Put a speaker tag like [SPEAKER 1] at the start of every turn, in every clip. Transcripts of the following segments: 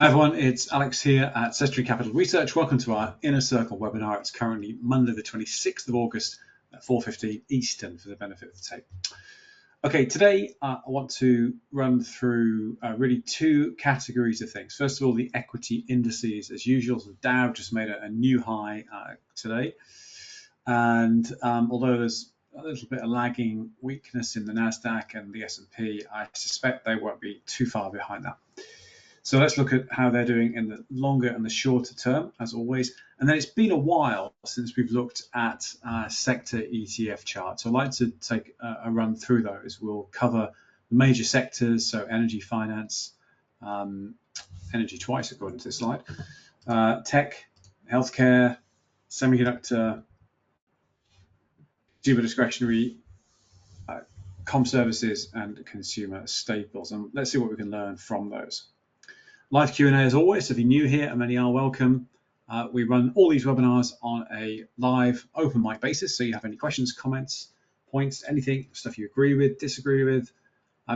[SPEAKER 1] Hi everyone, it's Alex here at Sestry Capital Research. Welcome to our Inner Circle webinar. It's currently Monday the 26th of August at 4:15 Eastern for the benefit of the tape. Okay, today I want to run through really two categories of things. First of all, the equity indices as usual. So the Dow just made a new high today. And although there's a little bit of lagging weakness in the NASDAQ and the S&P, I suspect they won't be too far behind that. So let's look at how they're doing in the longer and the shorter term, as always. And then it's been a while since we've looked at sector ETF charts. So I'd like to take a run through those. We'll cover the major sectors, so energy, finance, energy twice according to this slide, tech, healthcare, semiconductor, consumer discretionary, comm services, and consumer staples. And let's see what we can learn from those. Live Q&A as always. So if you're new here, and many are, welcome. We run all these webinars on a live open mic basis. So you have any questions, comments, points, anything, stuff you agree with, disagree with,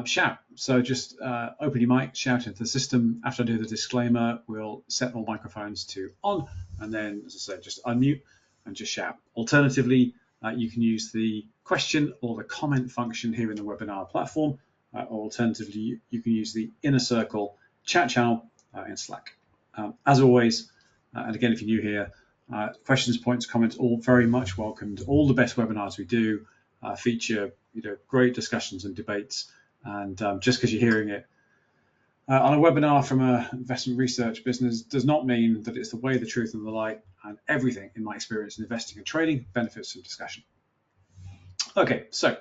[SPEAKER 1] shout. So just open your mic, shout into the system. After I do the disclaimer, we'll set all microphones to on, and then, as I say, just unmute and just shout. Alternatively, you can use the question or the comment function here in the webinar platform. Or alternatively, you can use the Inner Circle chat channel in Slack. As always, and again, if you're new here, questions, points, comments, all very much welcomed. All the best webinars we do feature, great discussions and debates. And just because you're hearing it on a webinar from an investment research business does not mean that it's the way, the truth, and the light. And everything, in my experience in investing and trading, benefits from discussion. Okay, so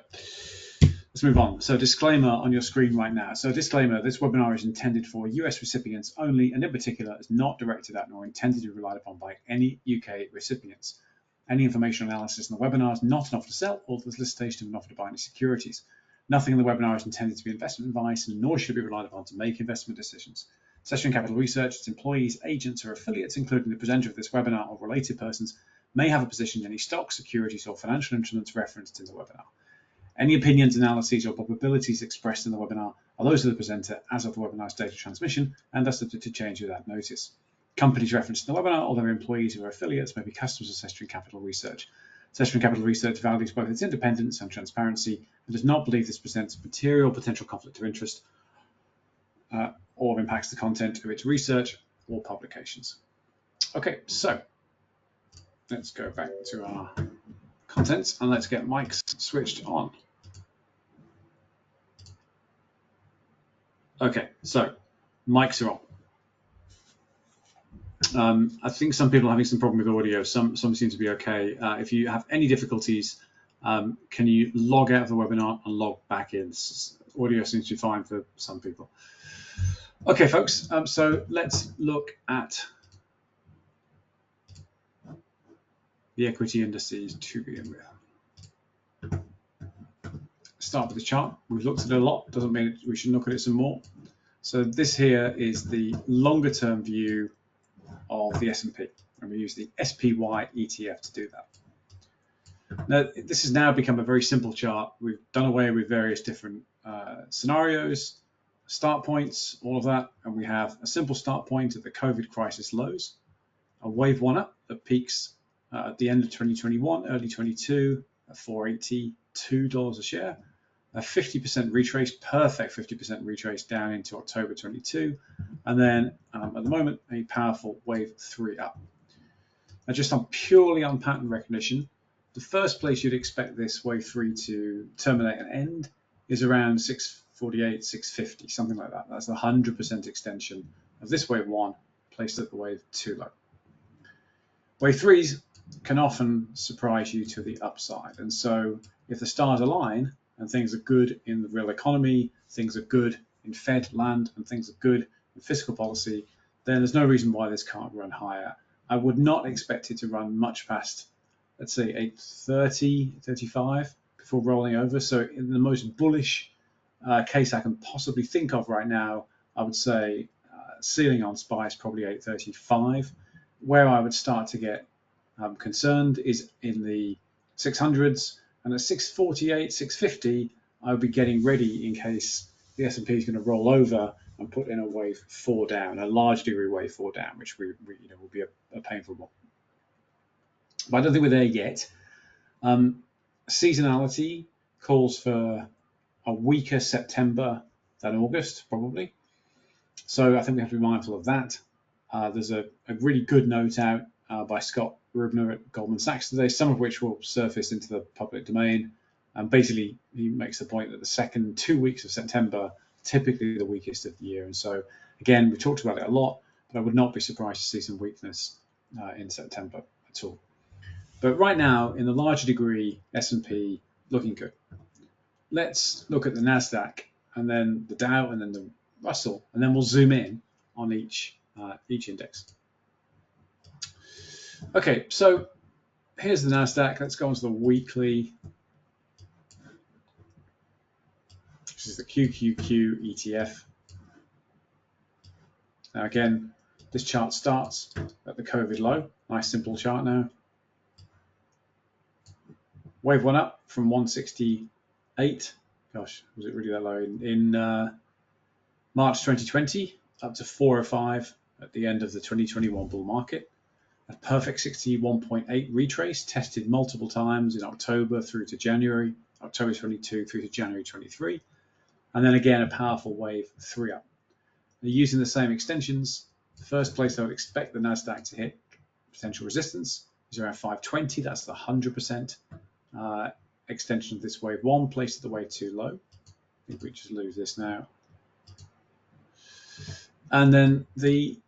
[SPEAKER 1] let's move on. So disclaimer on your screen right now. So disclaimer, this webinar is intended for US recipients only, and in particular is not directed at nor intended to be relied upon by any UK recipients. Any information or analysis in the webinar is not an offer to sell or the solicitation of an offer to buy any securities. Nothing in the webinar is intended to be investment advice, and nor should it be relied upon to make investment decisions. Sestry Capital Research, its employees, agents, or affiliates, including the presenter of this webinar or related persons, may have a position in any stock, securities, or financial instruments referenced in the webinar. Any opinions, analyses, or probabilities expressed in the webinar are those of the presenter as of the webinar's date of transmission and are subject to change without notice. Companies referenced in the webinar or their employees or affiliates may be customers of Sestry Capital Research. Sestry Capital Research values both its independence and transparency and does not believe this presents material potential conflict of interest or impacts the content of its research or publications. Okay, so let's go back to our contents and let's get mics switched on. Okay, so mics are on. I think some people are having some problem with audio. Some seem to be okay. If you have any difficulties, can you log out of the webinar and log back in? Audio seems to be fine for some people. Okay, folks. So let's look at the equity indices to begin with. Start with the chart. We've looked at it a lot. Doesn't mean we should look at it some more. So this here is the longer term view of the S&P, and we use the SPY ETF to do that. Now, this has now become a very simple chart. We've done away with various different scenarios, start points, all of that, and we have a simple start point at the COVID crisis lows, a wave one up that peaks at the end of 2021, early 22 at $482 a share, a 50% retrace, perfect 50% retrace down into October 22, and then at the moment a powerful wave three up. Now, just purely on pattern recognition, the first place you'd expect this wave three to terminate and end is around 648, 650, something like that. That's the 100% extension of this wave one placed at the wave two low. Wave threes can often surprise you to the upside, and so if the stars align and things are good in the real economy, things are good in Fed land, and things are good in fiscal policy, then there's no reason why this can't run higher. I would not expect it to run much past, let's say, 830, 35 before rolling over. So in the most bullish case I can possibly think of right now, I would say ceiling on SPY is probably 835. Where I would start to get concerned is in the 600s, and at 648, 650, I would be getting ready in case the S&P is going to roll over and put in a wave 4 down, a large degree wave 4 down, which will be a painful one. But I don't think we're there yet. Seasonality calls for a weaker September than August, probably. So I think we have to be mindful of that. There's a really good note out by Scott Rubner at Goldman Sachs today, some of which will surface into the public domain. And basically, he makes the point that the second 2 weeks of September typically the weakest of the year. And so, again, we talked about it a lot, but I would not be surprised to see some weakness in September at all. But right now, in the larger degree, S&P looking good. Let's look at the NASDAQ and then the Dow and then the Russell, and then we'll zoom in on each index. Okay, so here's the NASDAQ. Let's go on to the weekly. This is the QQQ ETF. Now again, this chart starts at the COVID low. Nice simple chart now. Wave one up from 168. Gosh, was it really that low? In March 2020, up to 405 at the end of the 2021 bull market. A perfect 61.8 retrace, tested multiple times in October through to January, October 22 through to January 23. And then again, a powerful wave 3 up. Now, using the same extensions, the first place I would expect the NASDAQ to hit potential resistance is around 520. That's the 100% extension of this wave 1, placed at the wave 2 low. I think we just lose this now. And then the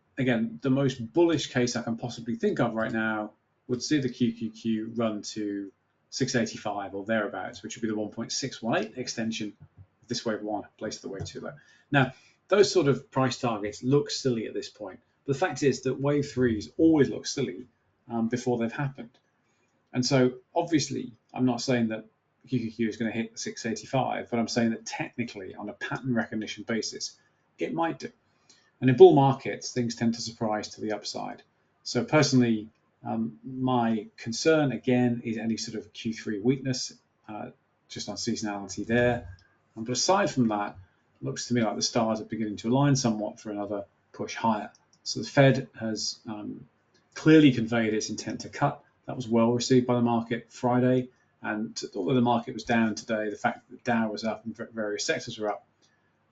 [SPEAKER 1] most bullish case I can possibly think of right now would see the QQQ run to 685 or thereabouts, which would be the 1.618 extension of this wave 1, placed at the wave 2 low. Now, those sort of price targets look silly at this point. But the fact is that wave 3s always look silly before they've happened. And so, obviously, I'm not saying that QQQ is going to hit 685, but I'm saying that technically, on a pattern recognition basis, it might do. And in bull markets, things tend to surprise to the upside. So personally, my concern, again, is any sort of Q3 weakness, just on seasonality there. But aside from that, it looks to me like the stars are beginning to align somewhat for another push higher. So the Fed has clearly conveyed its intent to cut. That was well received by the market Friday. And although the market was down today, the fact that the Dow was up and various sectors were up,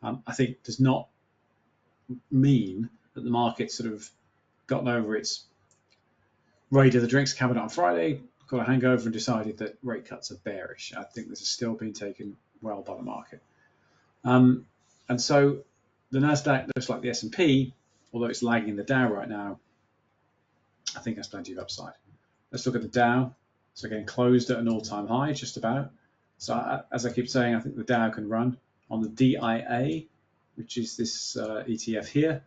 [SPEAKER 1] I think does not mean that the market sort of gotten over its raid of the drinks cabinet on Friday, got a hangover and decided that rate cuts are bearish. I think this is still being taken well by the market. And so the NASDAQ looks like the S&P, although it's lagging the Dow right now. I think has plenty of upside. Let's look at the Dow. So again, closed at an all-time high, just about. So as I keep saying, I think the Dow can run on the DIA, which is this ETF here.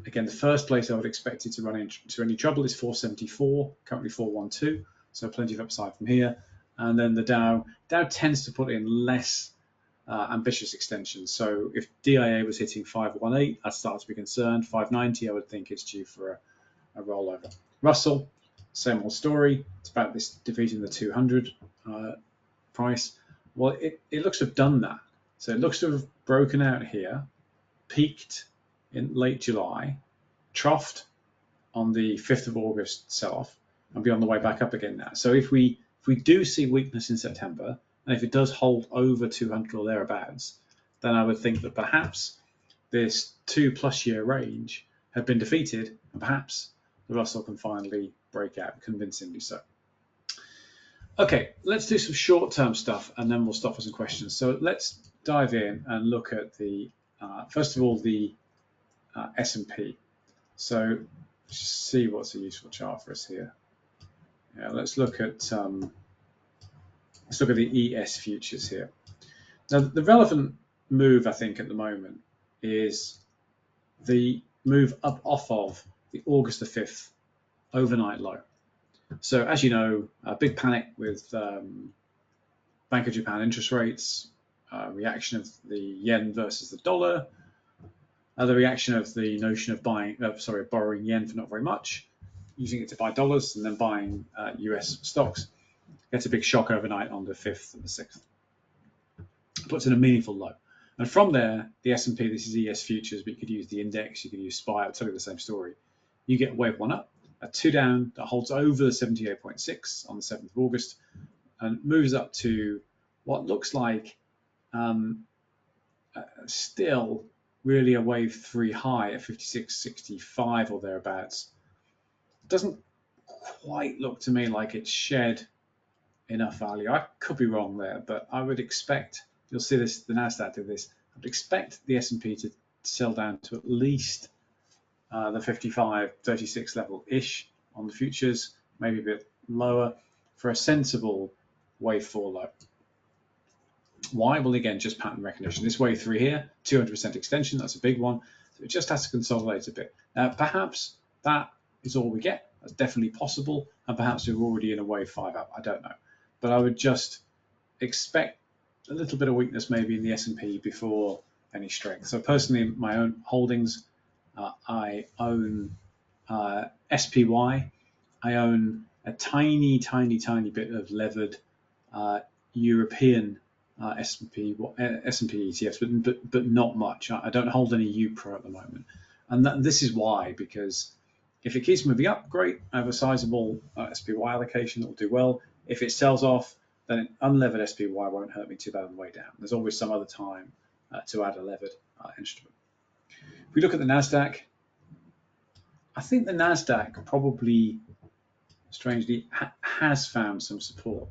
[SPEAKER 1] Again, the first place I would expect it to run into any trouble is 474, currently 412, so plenty of upside from here. And then the Dow tends to put in less ambitious extensions. So if DIA was hitting 518, I'd start to be concerned. 590, I would think it's due for a rollover. Russell, same old story. It's about this defeating the 200 price. Well, it looks to have done that. So it looks to have broken out here, peaked in late July, troughed on the 5th of August sell-off, and be on the way back up again now. So if we do see weakness in September, and if it does hold over 200 or thereabouts, then I would think that perhaps this 2+ year range had been defeated, and perhaps the Russell can finally break out, convincingly so. Okay, let's do some short-term stuff, and then we'll stop for some questions. So let's dive in and look at the first of all, the S&P. So see what's a useful chart for us here. Yeah, let's look at the ES futures here. Now, the relevant move, I think, at the moment is the move up off of the August the 5th overnight low. So as you know, a big panic with Bank of Japan interest rates, reaction of the yen versus the dollar, the reaction of the notion of borrowing yen for not very much, using it to buy dollars, and then buying US stocks. Gets a big shock overnight on the 5th and the 6th. Puts in a meaningful low. And from there, the S&P, this is ES futures, but you could use the index, you could use SPY, I'll tell you the same story. You get wave 1 up, a 2 down that holds over the 78.6 on the 7th of August and moves up to what looks like still really a wave 3 high at 56.65 or thereabouts. It doesn't quite look to me like it's shed enough value. I could be wrong there, but I would expect, you'll see this, the NASDAQ did this, I would expect the S&P to sell down to at least the 55.36 level-ish on the futures, maybe a bit lower, for a sensible wave 4 low. Why? Well, again, just pattern recognition. This wave 3 here, 200% extension, that's a big one. So it just has to consolidate a bit. Now, perhaps that is all we get. That's definitely possible. And perhaps we're already in a wave 5 up. I don't know. But I would just expect a little bit of weakness maybe in the S&P before any strength. So personally, my own holdings, I own SPY. I own a tiny bit of levered European S&P ETFs, but not much. I don't hold any UPRA at the moment, and this is why, because if it keeps moving up, great. I have a sizable SPY allocation that will do well. If it sells off, then unlevered SPY won't hurt me too bad on the way down. There's always some other time to add a levered instrument. If we look at the NASDAQ, I think the NASDAQ probably, strangely, has found some support.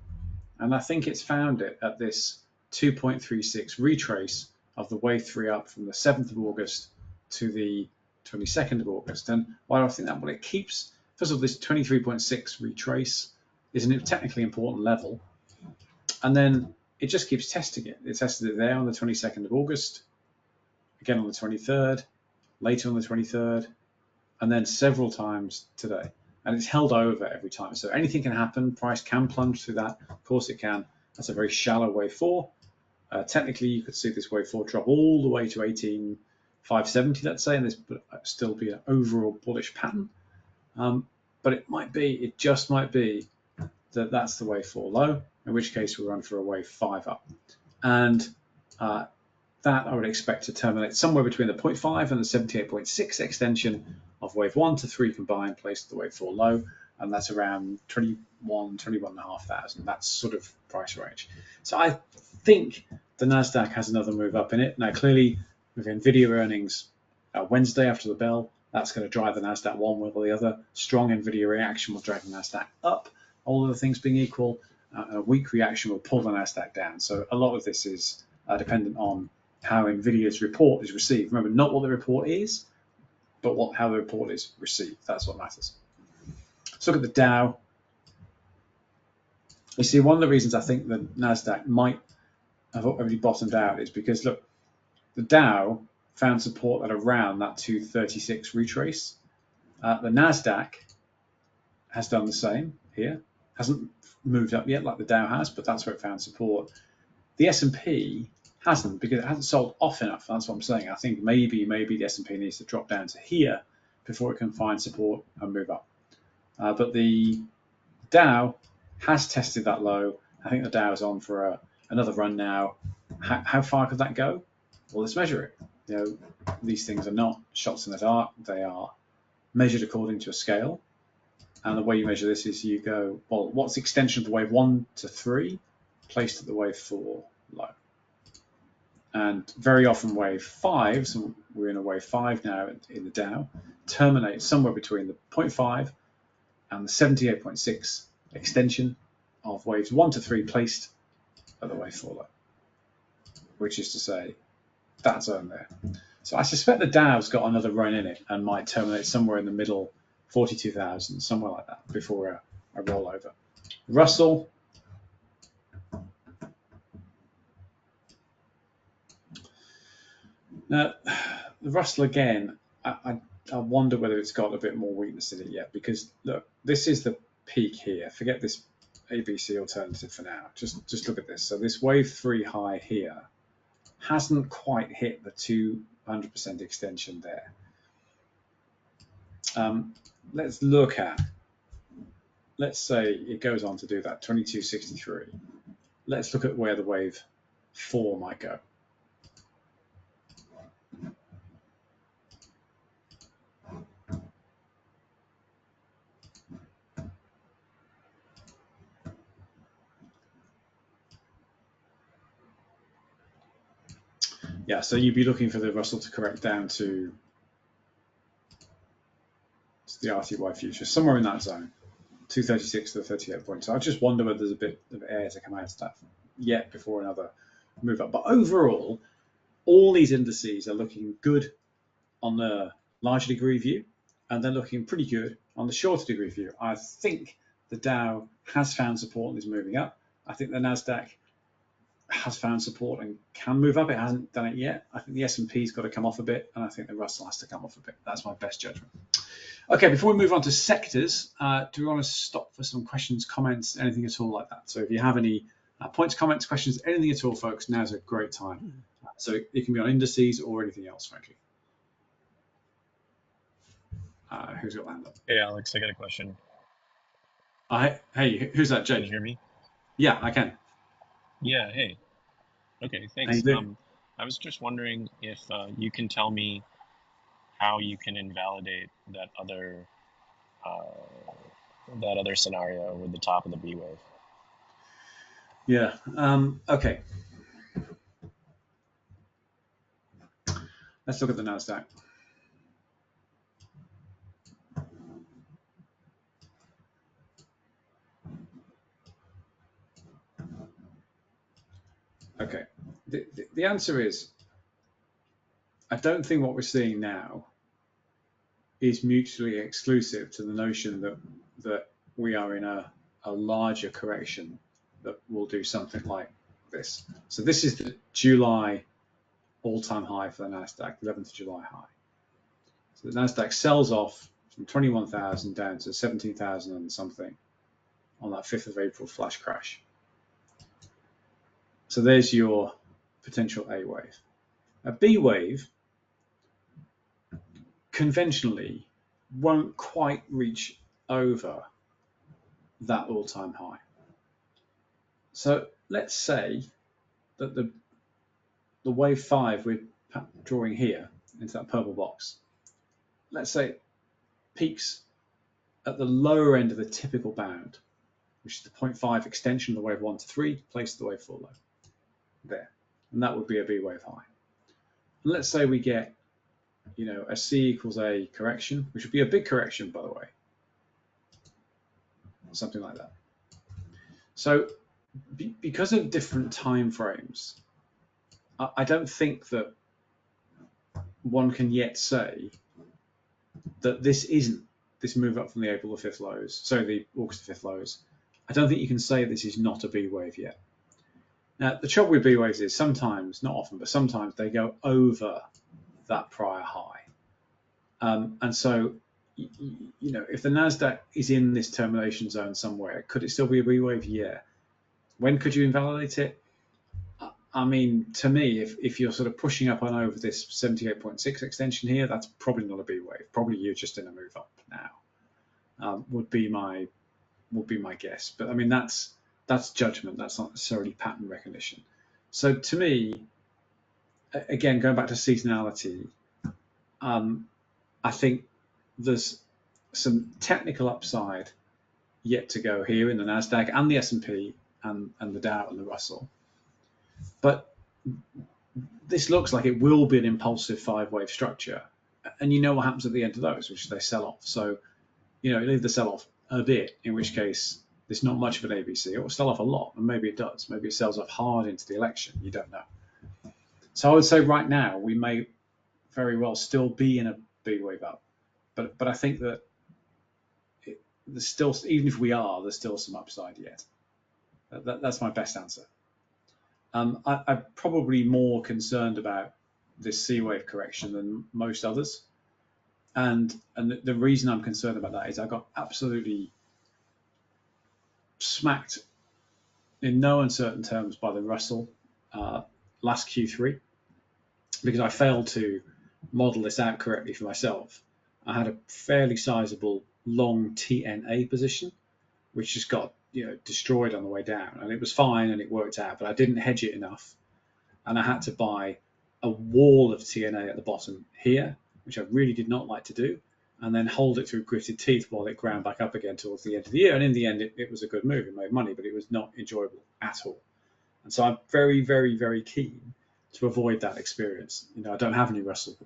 [SPEAKER 1] And I think it's found it at this 2.36 retrace of the wave 3 up from the 7th of August to the 22nd of August. And why do I think that? Well, it keeps, first of all, this 23.6 retrace is a technically important level. And then it just keeps testing it. It tested it there on the 22nd of August, again on the 23rd, later on the 23rd, and then several times today. And it's held over every time. So anything can happen. Price can plunge through that. Of course it can. That's a very shallow wave 4. Technically, you could see this wave 4 drop all the way to 18,570, let's say, and this would still be an overall bullish pattern. But it just might be that that's the wave 4 low, in which case we'll run for a wave 5 up. And that I would expect to terminate somewhere between the 0.5 and the 78.6 extension of wave 1 to 3 combined, placed at the wave 4 low, and that's around 21,500. That's sort of price range. So I think the NASDAQ has another move up in it. Now, clearly, with NVIDIA earnings Wednesday after the bell, that's going to drive the NASDAQ one way or the other. Strong NVIDIA reaction will drag the NASDAQ up, all other things being equal. A weak reaction will pull the NASDAQ down. So a lot of this is dependent on how NVIDIA's report is received. Remember, not what the report is, but how the report is received. That's what matters. Let's look at the Dow. You see, one of the reasons I think the NASDAQ might have already bottomed out is because, look, the Dow found support at around that 236 retrace. The NASDAQ has done the same here. Hasn't moved up yet like the Dow has, but that's where it found support. The S&P hasn't, because it hasn't sold off enough. That's what I'm saying. I think maybe the S&P needs to drop down to here before it can find support and move up. But the Dow has tested that low. I think the Dow is on for another run now. How far could that go? Well, let's measure it. You know, these things are not shots in the dark. They are measured according to a scale. And the way you measure this is you go, well, what's the extension of the wave 1 to 3 placed at the wave 4 low? And very often wave 5, so we're in a wave 5 now in the Dow, terminates somewhere between the 0.5 and the 78.6 extension of waves 1 to 3 placed at the wave 4 low, which is to say that zone there. So I suspect the Dow's got another run in it and might terminate somewhere in the middle, 42,000, somewhere like that, before a rollover. Russell. Now, the Russell again, I wonder whether it's got a bit more weakness in it yet, because look, this is the peak here. Forget this ABC alternative for now. Just look at this. So this wave 3 high here hasn't quite hit the 200% extension there. Let's look at, let's say it goes on to do that, 2263. Let's look at where the wave 4 might go. Yeah, so you'd be looking for the Russell to correct down to the RTY future, somewhere in that zone, 236 to 38 points. So I just wonder whether there's a bit of air to come out of that yet before another move up. But overall, all these indices are looking good on the larger degree view, and they're looking pretty good on the shorter degree view. I think the Dow has found support and is moving up. I think the Nasdaq has found support and can move up. It hasn't done it yet. I think the S&P's got to come off a bit, and I think the Russell has to come off a bit. That's my best judgment. Okay, before we move on to sectors, do we want to stop for some questions, comments, anything at all like that? So if you have any points, comments, questions, anything at all, folks, now's a great time. So it can be on indices or anything else, frankly. Who's got hand up?
[SPEAKER 2] Hey, Alex, I got a question.
[SPEAKER 1] Hey, who's that,
[SPEAKER 2] Can you
[SPEAKER 1] Jake?
[SPEAKER 2] hear me?
[SPEAKER 1] Yeah, I can.
[SPEAKER 2] Yeah, hey. Okay,
[SPEAKER 1] How you
[SPEAKER 2] thanks.
[SPEAKER 1] doing?
[SPEAKER 2] I was just wondering if you can tell me how you can invalidate uh, that other scenario with the top of the B wave.
[SPEAKER 1] Yeah. Okay. Let's look at the Nasdaq. Okay. The answer is, I don't think what we're seeing now is mutually exclusive to the notion that we are in a larger correction that will do something like this. So this is the July all-time high for the Nasdaq, 11th of July high. So the Nasdaq sells off from 21,000 down to 17,000 and something on that 5th of April flash crash. So there's your potential A wave. A B wave conventionally won't quite reach over that all-time high. So let's say that the wave 5 we're drawing here into that purple box, let's say it peaks at the lower end of the typical bound, which is the 0.5 extension of the wave 1 to 3, place of the wave 4 low. There. And that would be a B wave high. And let's say we get, a C equals A correction, which would be a big correction, by the way. Something like that. So because of different time frames, I don't think that one can yet say that this isn't this move up from the April the 5th lows, sorry, the August the 5th lows. I don't think you can say this is not a B wave yet. Now, the trouble with B waves is sometimes, not often, but sometimes they go over that prior high. And so, if the Nasdaq is in this termination zone somewhere, could it still be a B wave? Yeah. When could you invalidate it? I mean, to me, if you're sort of pushing up and over this 78.6 extension here, that's probably not a B wave. Probably you're just in a move up now. Would be my guess. But I mean, that's judgment. That's not necessarily pattern recognition. So to me, again, going back to seasonality, I think there's some technical upside yet to go here in the Nasdaq and the S&P and the Dow and the Russell. But this looks like it will be an impulsive 5-wave structure. And you know what happens at the end of those, which is they sell off. So, leave the sell off a bit, in which case there's not much of an ABC. It will sell off a lot, and maybe it does. Maybe it sells off hard into the election. You don't know. So I would say right now we may very well still be in a B wave up. But I think that there's still, even if we are, there's still some upside yet. That's my best answer. I'm probably more concerned about this C wave correction than most others. And the reason I'm concerned about that is I got absolutely smacked in no uncertain terms by the Russell last Q3 because I failed to model this out correctly for myself. I had a fairly sizable long TNA position, which just got destroyed on the way down, and it was fine and it worked out, but I didn't hedge it enough, and I had to buy a wall of TNA at the bottom here, which I really did not like to do, and then hold it through gritted teeth while it ground back up again towards the end of the year. And in the end, it was a good move. It made money, but it was not enjoyable at all. And so I'm very, very, very keen to avoid that experience. I don't have any Russell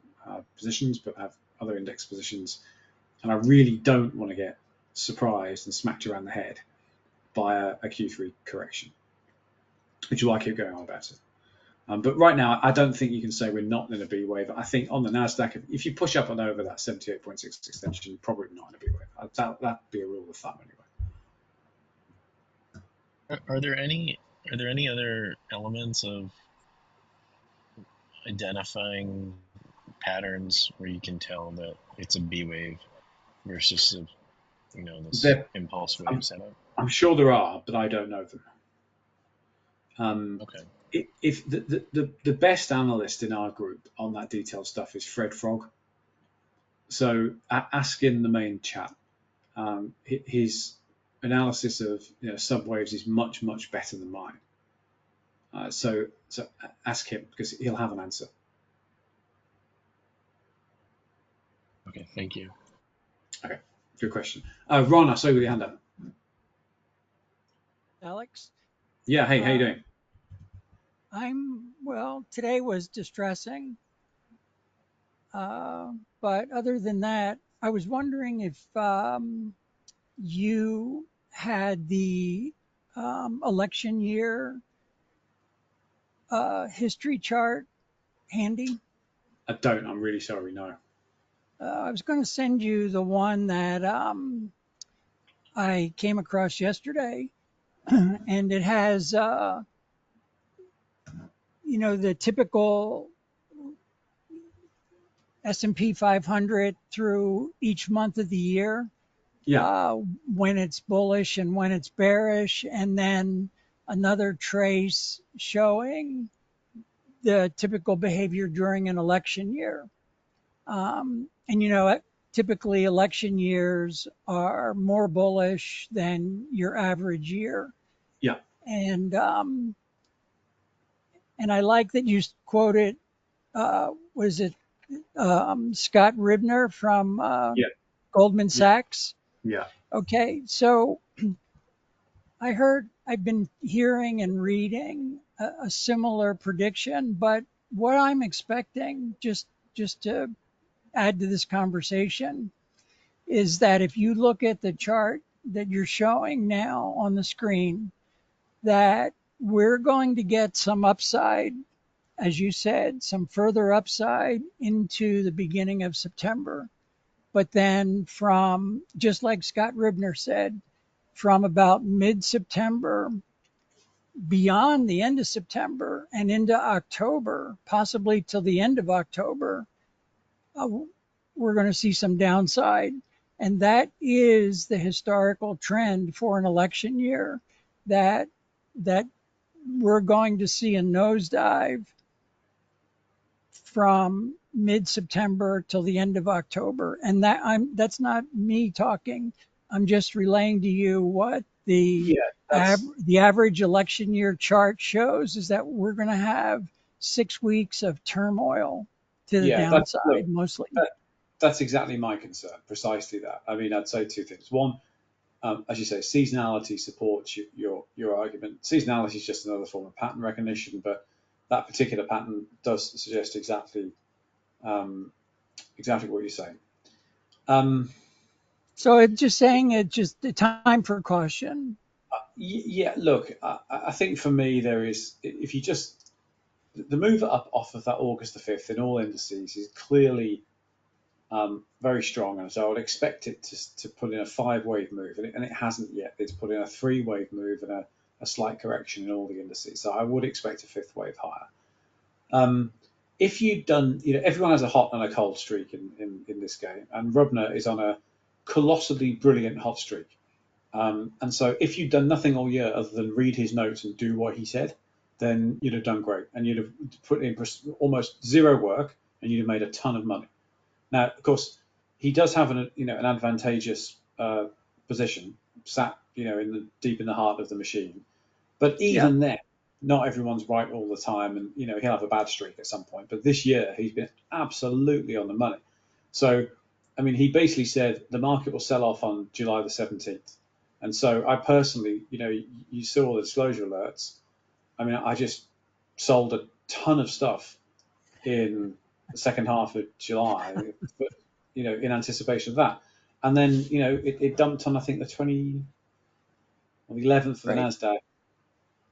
[SPEAKER 1] positions, but I have other index positions, and I really don't want to get surprised and smacked around the head by a Q3 correction, which is why I keep going on about it. But right now, I don't think you can say we're not in a B wave. I think on the Nasdaq, if you push up and over that 78.6 extension, you're probably not in a B wave. That'd be a rule of thumb anyway.
[SPEAKER 2] Are there any other elements of identifying patterns where you can tell that it's a B wave versus this impulse wave setup?
[SPEAKER 1] I'm sure there are, but I don't know them.
[SPEAKER 2] Okay.
[SPEAKER 1] If the best analyst in our group on that detailed stuff is Fred Frog. So ask in the main chat. His analysis of subwaves is much better than mine. So ask him, because he'll have an answer.
[SPEAKER 2] Okay, thank you.
[SPEAKER 1] Okay, good question. Ron, I saw you with your hand up.
[SPEAKER 3] Alex?
[SPEAKER 1] Yeah, hey, how you doing?
[SPEAKER 3] Well, today was distressing. But other than that, I was wondering if you had the election year history chart handy.
[SPEAKER 1] I don't. I'm really sorry. No.
[SPEAKER 3] I was going to send you the one that I came across yesterday, and it has, the typical S&P 500 through each month of the year.
[SPEAKER 1] Yeah.
[SPEAKER 3] When it's bullish and when it's bearish, and then another trace showing the typical behavior during an election year. And typically election years are more bullish than your average year.
[SPEAKER 1] Yeah.
[SPEAKER 3] And I like that you quoted, was it Scott Ribner from Goldman Sachs?
[SPEAKER 1] Yeah.
[SPEAKER 3] Okay, so I've been hearing and reading a similar prediction, but what I'm expecting, just to add to this conversation, is that if you look at the chart that you're showing now on the screen, that we're going to get some upside, as you said, some further upside into the beginning of September. But then from, just like Scott Ribner said, from about mid-September, beyond the end of September and into October, possibly till the end of October, we're going to see some downside. And that is the historical trend for an election year, that we're going to see a nosedive from mid-September till the end of October. And that's not me talking. I'm just relaying to you what the average election year chart shows, is that we're going to have 6 weeks of turmoil to the downside, mostly.
[SPEAKER 1] That's exactly my concern, precisely that. I mean, I'd say two things. One, as you say, seasonality supports your argument. Seasonality is just another form of pattern recognition, but that particular pattern does suggest exactly what you're saying.
[SPEAKER 3] So it's just saying it's just a time for caution.
[SPEAKER 1] Yeah, look, I think for me there is, if you just, the move up off of that August the 5th in all indices is clearly very strong, and so I would expect it to put in a 5-wave move, and it hasn't yet. It's put in a 3-wave move and a slight correction in all the indices, so I would expect a 5th wave higher. If you'd done, everyone has a hot and a cold streak in this game, and Rubner is on a colossally brilliant hot streak. And so if you'd done nothing all year other than read his notes and do what he said, then you'd have done great, and you'd have put in almost zero work, and you'd have made a ton of money. Now, of course, he does have an advantageous position, sat deep in the heart of the machine. But even then, not everyone's right all the time, and he'll have a bad streak at some point. But this year, he's been absolutely on the money. So, I mean, he basically said the market will sell off on July the 17th. And so I personally, you saw the disclosure alerts. I mean, I just sold at ton of stuff in the second half of July, but in anticipation of that, and then it dumped on, I think, the 11th for the
[SPEAKER 4] Right.
[SPEAKER 1] Nasdaq.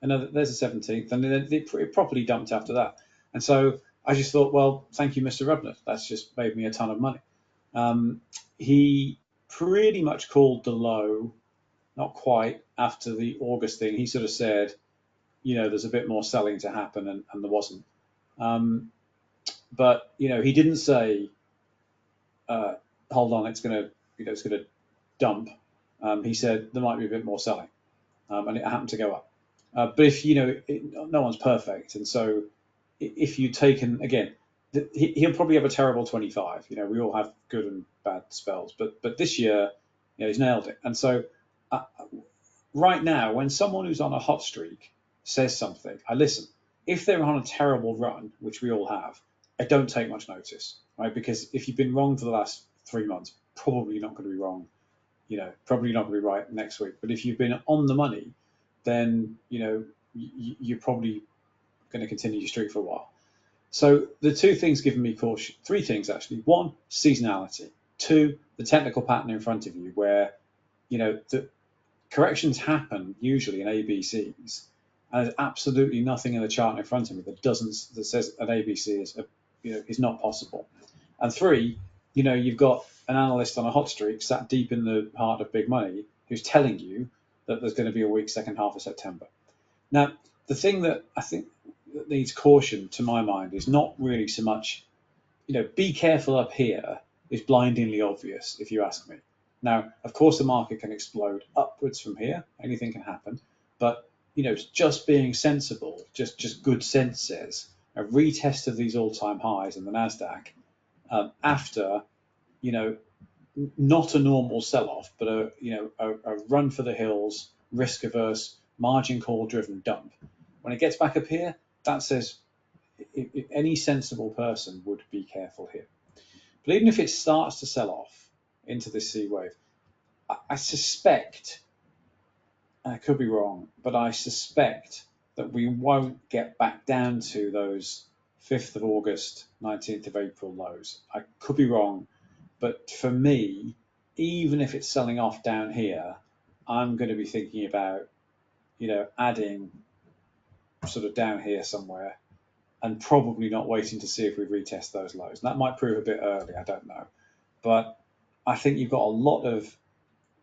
[SPEAKER 1] And there's the 17th, and then it properly dumped after that. And so I just thought, well, thank you, Mr. Rubner. That's just made me a ton of money. He pretty much called the low, not quite, after the August thing. He sort of said, there's a bit more selling to happen, and there wasn't. But he didn't say, hold on, it's going to dump. He said there might be a bit more selling, and it happened to go up. But if no one's perfect, and so if you taken again, he'll probably have a terrible 25. We all have good and bad spells, but this year, he's nailed it. And so right now, when someone who's on a hot streak says something, I listen. If they're on a terrible run, which we all have, I don't take much notice, right? Because if you've been wrong for the last 3 months, probably not going to be wrong. Probably not going to be right next week. But if you've been on the money, then you're probably going to continue your streak for a while. So the two things giving me caution, three things actually. One, seasonality. Two, the technical pattern in front of you, where the corrections happen usually in ABCs, and there's absolutely nothing in the chart in front of me that says an ABC is not possible. And three, you've got an analyst on a hot streak sat deep in the heart of big money who's telling you that there's going to be a weak second half of September. Now, the thing that I think that needs caution to my mind is not really so much, be careful up here is blindingly obvious if you ask me. Now, of course, the market can explode upwards from here. Anything can happen. But, just being sensible, just good sense says a retest of these all-time highs in the NASDAQ after, not a normal sell-off, but a run for the hills, risk-averse, margin call-driven dump. When it gets back up here, that says any sensible person would be careful here. But even if it starts to sell off into this C wave, I suspect, and I could be wrong, but I suspect that we won't get back down to those 5th of August, 19th of April lows. I could be wrong, but for me, even if it's selling off down here, I'm going to be thinking about, adding sort of down here somewhere, and probably not waiting to see if we retest those lows. And that might prove a bit early, I don't know. But I think you've got a lot of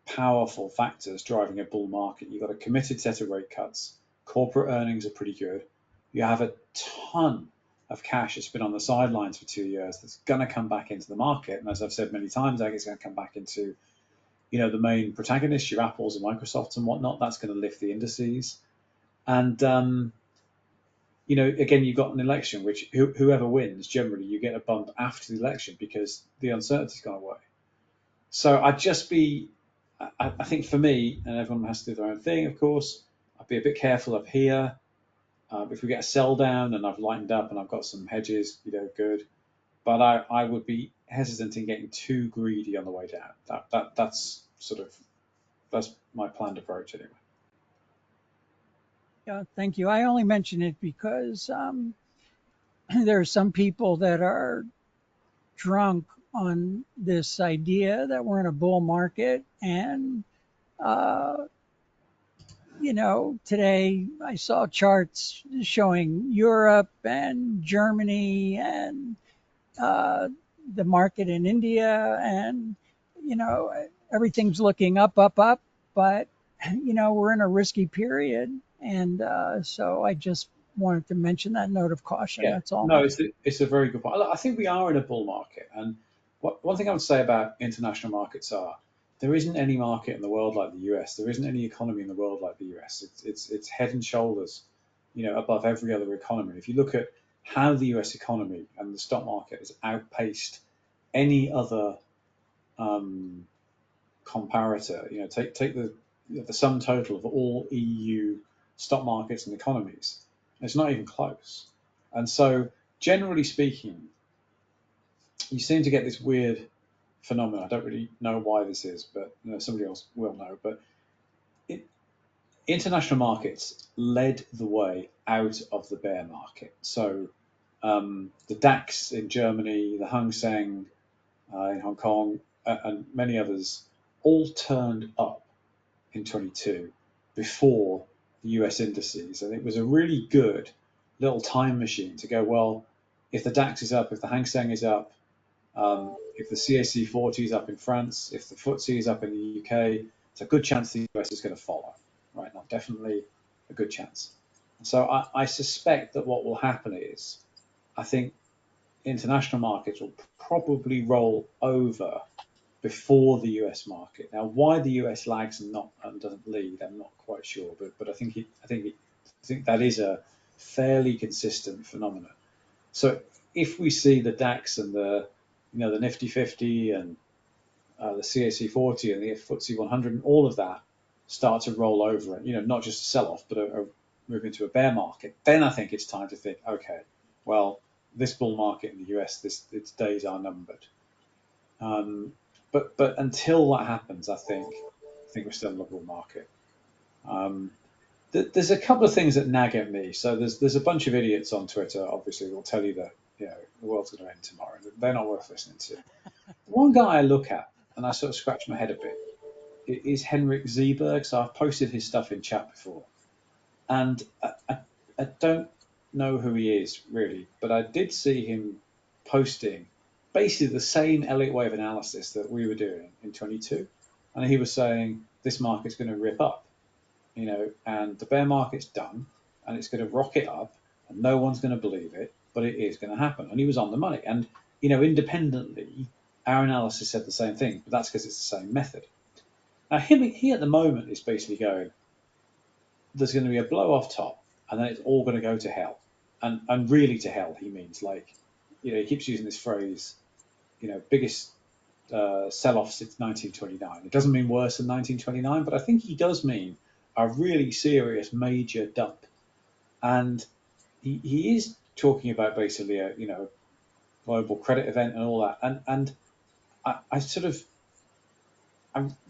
[SPEAKER 1] powerful factors driving a bull market. You've got a committed set of rate cuts. Corporate earnings are pretty good. You have a ton of cash that's been on the sidelines for 2 years that's going to come back into the market. And as I've said many times, I think it's going to come back into, the main protagonists, your Apples and Microsofts and whatnot. That's going to lift the indices. And, again, you've got an election, which whoever wins, generally you get a bump after the election because the uncertainty's gone away. So I think for me, and everyone has to do their own thing, of course, I'd be a bit careful up here. If we get a sell down and I've lightened up and I've got some hedges, good. But I would be hesitant in getting too greedy on the way down. That's my planned approach anyway.
[SPEAKER 3] Yeah, thank you. I only mention it because there are some people that are drunk on this idea that we're in a bull market. And, today I saw charts showing Europe and Germany and the market in India. And, everything's looking up. But, we're in a risky period. And so I just wanted to mention that note of caution.
[SPEAKER 1] Yeah,
[SPEAKER 3] That's all.
[SPEAKER 1] no, it's a very good point. I think we are in a bull market, and one thing I would say about international markets are there isn't any market in the world like the US. There isn't any economy in the world like the US. It's head and shoulders, above every other economy. If you look at how the US economy and the stock market has outpaced any other comparator, take the sum total of all EU stock markets and economies. It's not even close. And so, generally speaking, you seem to get this weird phenomenon. I don't really know why this is, but somebody else will know. But international markets led the way out of the bear market. So the DAX in Germany, the Hang Seng in Hong Kong, and many others all turned up in 22 before the US indices. And it was a really good little time machine to go, well, if the DAX is up, if the Hang Seng is up, if the CAC 40 is up in France, if the FTSE is up in the UK, it's a good chance the US is going to follow. Right now, definitely a good chance. So I suspect that what will happen is, I think international markets will probably roll over before the US market. Now, why the US lags and doesn't lead, I'm not quite sure, but I think that is a fairly consistent phenomenon. So if we see the DAX and the Nifty 50 and the CAC 40 and the FTSE 100 and all of that start to roll over, and not just a sell-off, but a move into a bear market, then I think it's time to think, okay, well, this bull market in the US, its days are numbered. But until that happens, I think we're still in a bull market. There's a couple of things that nag at me. So there's a bunch of idiots on Twitter, obviously, that will tell you that the world's going to end tomorrow. They're not worth listening to. One guy I look at, and I sort of scratch my head a bit, is Henrik Zeberg. So I've posted his stuff in chat before, and I don't know who he is really, but I did see him posting basically the same Elliott wave analysis that we were doing in 22, and he was saying this market's going to rip up, and the bear market's done, and it's going to rocket up, and no one's going to believe it, but it is going to happen. And he was on the money. And independently, our analysis said the same thing, but that's because it's the same method. Now, he at the moment is basically going, there's going to be a blow off top, and then it's all going to go to hell. And really to hell, he means, like, he keeps using this phrase, biggest sell-off since 1929. It doesn't mean worse than 1929, but I think he does mean a really serious major dump. And he is talking about basically a global credit event and all that. And I sort of,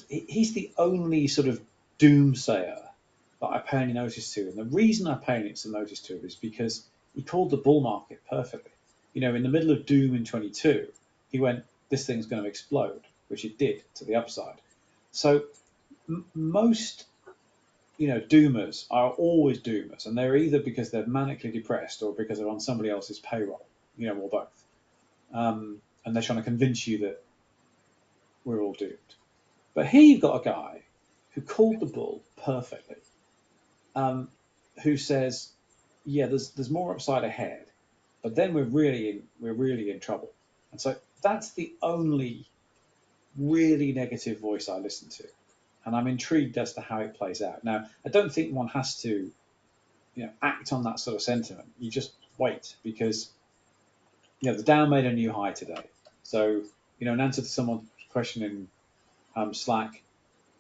[SPEAKER 1] he's the only sort of doomsayer that I pay any notice to. And the reason I pay any notice to it is because he called the bull market perfectly. In the middle of doom in 22, he went, this thing's going to explode, which it did to the upside. So most, doomers are always doomers, and they're either because they're manically depressed or because they're on somebody else's payroll, or both. And they're trying to convince you that we're all doomed. But here you've got a guy who called the bull perfectly, who says, yeah, there's more upside ahead, but then we're really in trouble. And so that's the only really negative voice I listen to, and I'm intrigued as to how it plays out. Now, I don't think one has to, act on that sort of sentiment. You just wait, because the Dow made a new high today. So in answer to someone's question in Slack,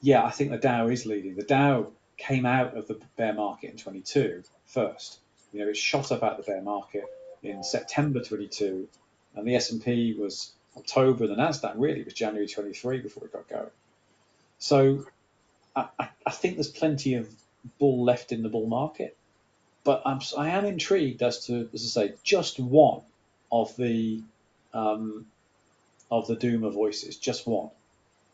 [SPEAKER 1] yeah, I think the Dow is leading. The Dow came out of the bear market in 22 first. It shot up out the bear market in September 22, and the S&P was October, and the Nasdaq really was January 23 before it got going. So I think there's plenty of bull left in the bull market, but I am intrigued as to, as I say, just one of the doomer voices, just one,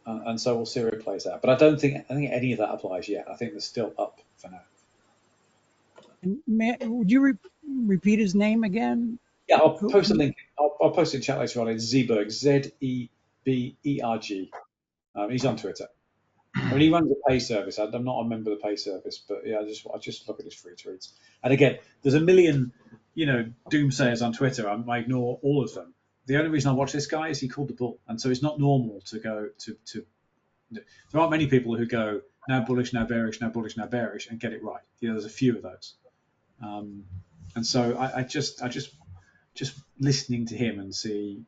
[SPEAKER 1] and so we'll see where it plays out. But I think any of that applies yet. I think they're still up for now.
[SPEAKER 3] Would you repeat his name again?
[SPEAKER 1] Yeah, I'll post a link. I'll post it in chat later on. It's Zeberg, Zeberg. He's on Twitter. I mean, he runs a pay service. I'm not a member of the pay service, but yeah, I just look at his free tweets. And again, there's a million, doomsayers on Twitter. I ignore all of them. The only reason I watch this guy is he called the bull, and so it's not normal to go to. There aren't many people who go now bullish, now bearish, now bullish, now bearish, and get it right. There's a few of those, and so I just listening to him and see,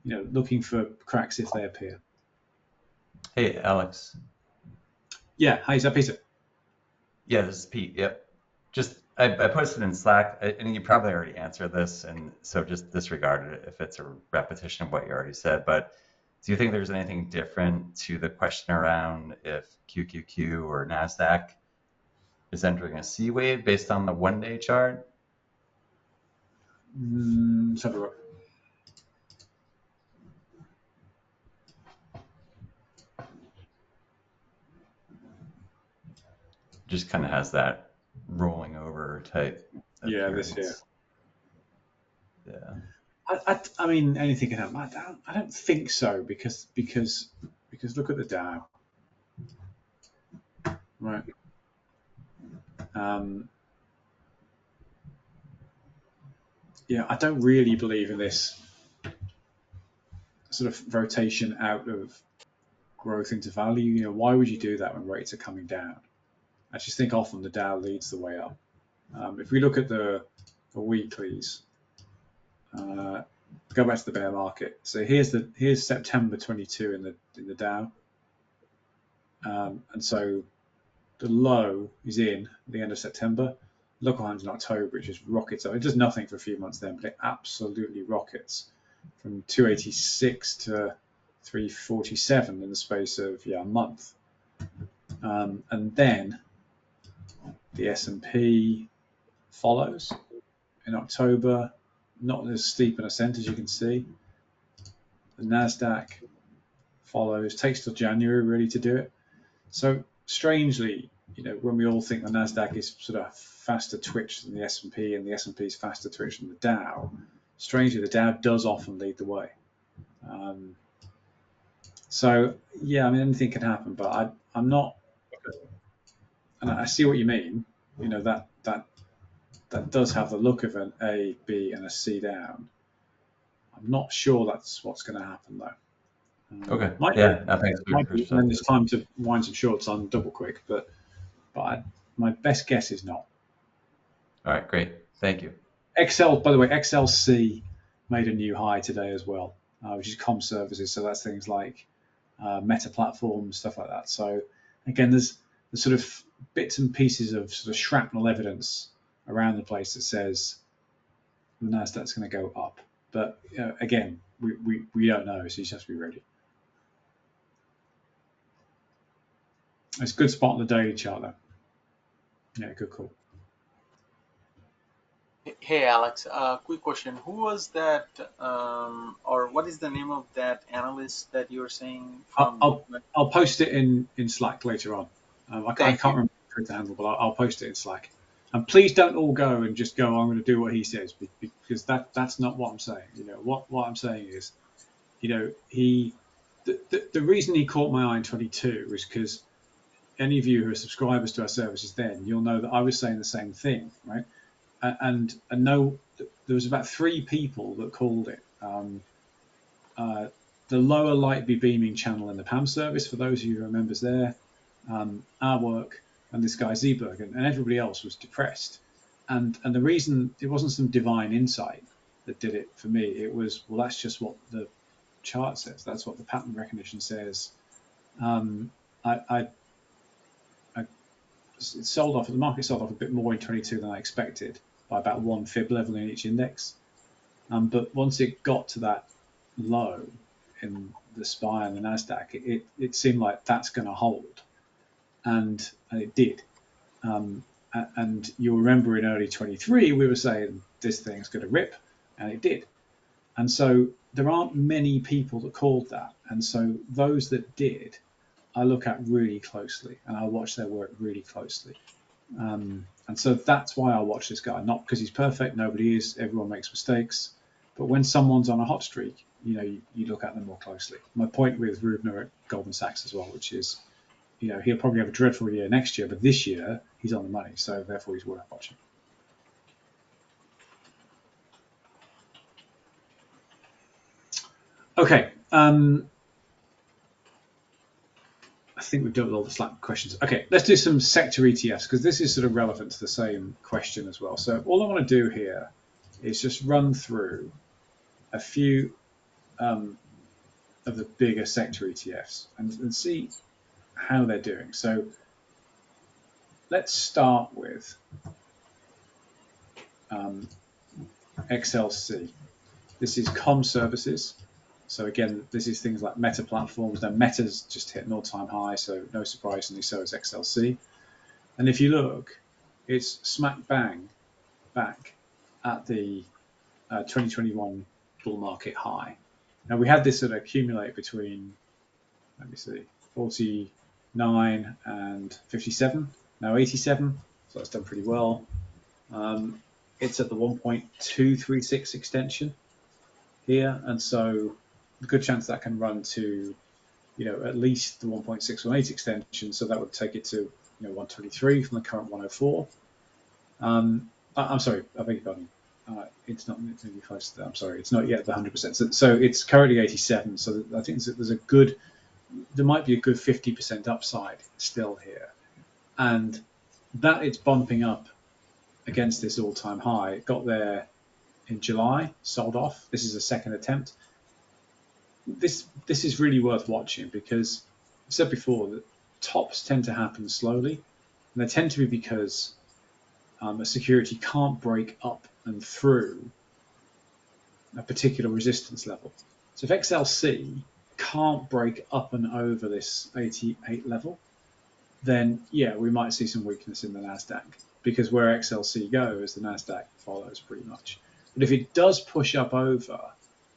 [SPEAKER 1] looking for cracks if they appear.
[SPEAKER 4] Hey, Alex.
[SPEAKER 1] Yeah, hi, is that Peter?
[SPEAKER 4] Yeah, this is Pete. Yep. Just I posted in Slack, and you probably already answered this, and so just disregard it if it's a repetition of what you already said. But Do you think there's anything different to the question around if QQQ or NASDAQ is entering a C wave based on the 1-day chart?
[SPEAKER 1] Let's have a look.
[SPEAKER 4] Just kind of has that rolling over type
[SPEAKER 1] Yeah,
[SPEAKER 4] appearance.
[SPEAKER 1] this here.
[SPEAKER 4] Yeah.
[SPEAKER 1] I mean, anything can happen. I don't think so because look at the Dow, right? Yeah, I don't really believe in this sort of rotation out of growth into value. You know, why would you do that when rates are coming down? I just think often the Dow leads the way up. If we look at the weeklies, go back to the bear market. So here's September 22 in the Dow, and so the low is in at the end of September. Local highs in October, it just rockets up. It does nothing for a few months then, but it absolutely rockets from 286 to 347 in the space of a month. And then the S&P follows in October, not as steep an ascent as you can see. The NASDAQ follows, takes till January really to do it. So strangely, you know, when we all think the NASDAQ is sort of faster twitch than the S&P and the S&P is faster twitch than the Dow, strangely the Dow does often lead the way. So yeah, I mean anything can happen, but I'm not, and I see what you mean. You know, that does have the look of an A, B, and a C down. I'm not sure that's what's going to happen though.
[SPEAKER 4] Okay.
[SPEAKER 1] Might be, and then there's time to wind some shorts on double quick, but my best guess is not.
[SPEAKER 4] All right, great. Thank you.
[SPEAKER 1] XL, by the way, XLC made a new high today as well, which is comm services. So that's things like Meta platforms, stuff like that. So again, there's sort of bits and pieces of sort of shrapnel evidence around the place that says the Nasdaq's going to go up. But again, we don't know, so you just have to be ready. It's a good spot on the daily chart, though. Yeah, good call.
[SPEAKER 5] Hey, Alex, quick question. Who was that, or what is the name of that analyst that you were saying?
[SPEAKER 1] I'll post it in Slack later on. I can't remember the handle, but I'll post it in Slack. And please don't all go and just go, I'm going to do what he says, because that's not what I'm saying. You know, what I'm saying is, you know, the reason he caught my eye in 22 was because any of you who are subscribers to our services then, you'll know that I was saying the same thing, right? And no, there was about 3 people that called it. The lower light be beaming channel in the PAM service, for those of you who are members there, our work, and this guy Zeeberg, and everybody else was depressed. And the reason, it wasn't some divine insight that did it for me. It was, well, that's just what the chart says. That's what the pattern recognition says. It sold off, the market sold off a bit more in 22 than I expected, by about 1 fib level in each index. But once it got to that low in the SPY and the NASDAQ, it seemed like that's going to hold. And it did. And you'll remember in early 23, we were saying this thing's going to rip, and it did. And so there aren't many people that called that. And so those that did, I look at really closely, and I watch their work really closely. And so that's why I watch this guy, not because he's perfect. Nobody is. Everyone makes mistakes. But when someone's on a hot streak, you know, you look at them more closely. My point with Rubner at Goldman Sachs as well, which is, you know, he'll probably have a dreadful year next year, but this year he's on the money, so therefore he's worth watching. Okay. I think we've dealt with all the Slack questions. Okay, let's do some sector ETFs, because this is sort of relevant to the same question as well. So all I want to do here is just run through a few of the bigger sector ETFs and see how they're doing. So let's start with XLC. This is comm services. So again, this is things like Meta platforms. Now Meta's just hit an all-time high, so no surprisingly so is XLC. And if you look, it's smack bang back at the 2021 bull market high. Now we had this sort of accumulate between, let me see, 49 and 57, now 87, so that's done pretty well. It's at the 1.236 extension here, and so a good chance that can run to, at least the 1.618 extension, so that would take it to 123 from the current 104. I'm sorry, I beg your pardon. It's not going to be close to that. I'm sorry, it's not yet the 100%. So it's currently 87. So I think there might be a good 50% upside still here, and that it's bumping up against this all-time high. It got there in July, sold off. This is a second attempt. This is really worth watching because I said before that tops tend to happen slowly, and they tend to be because a security can't break up and through a particular resistance level. So if XLC can't break up and over this 88 level, then yeah, we might see some weakness in the NASDAQ, because where XLC goes, the NASDAQ follows pretty much. But if it does push up over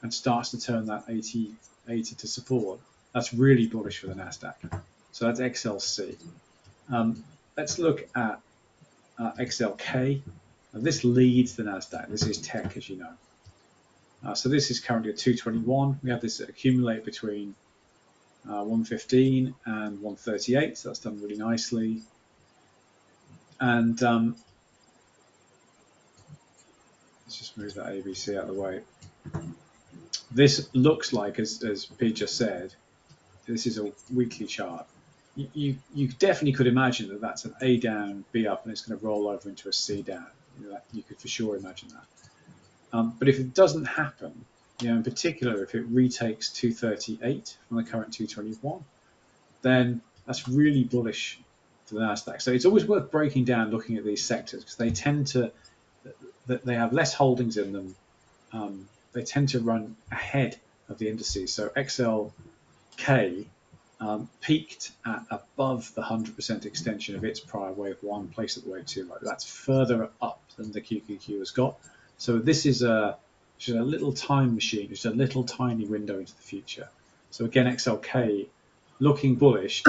[SPEAKER 1] and starts to turn that 80 to support, that's really bullish for the NASDAQ. So that's XLC. Let's look at XLK. Now this leads the NASDAQ. This is tech, as you know. So this is currently at 221. We have this accumulate between 115 and 138, so that's done really nicely. And let's just move that ABC out of the way. This looks like, as Pete just said, this is a weekly chart. You definitely could imagine that that's an A down, B up, and it's going to roll over into a C down. You could for sure imagine that. But if it doesn't happen, in particular, if it retakes 238 from the current 221, then that's really bullish for the NASDAQ. So it's always worth breaking down, looking at these sectors, because they tend to, they have less holdings in them. They tend to run ahead of the indices. So XLK peaked at above the 100% extension of its prior wave one, place at the wave two. That's further up than the QQQ has got. So this is just a little time machine, just a little tiny window into the future. So again, XLK looking bullish.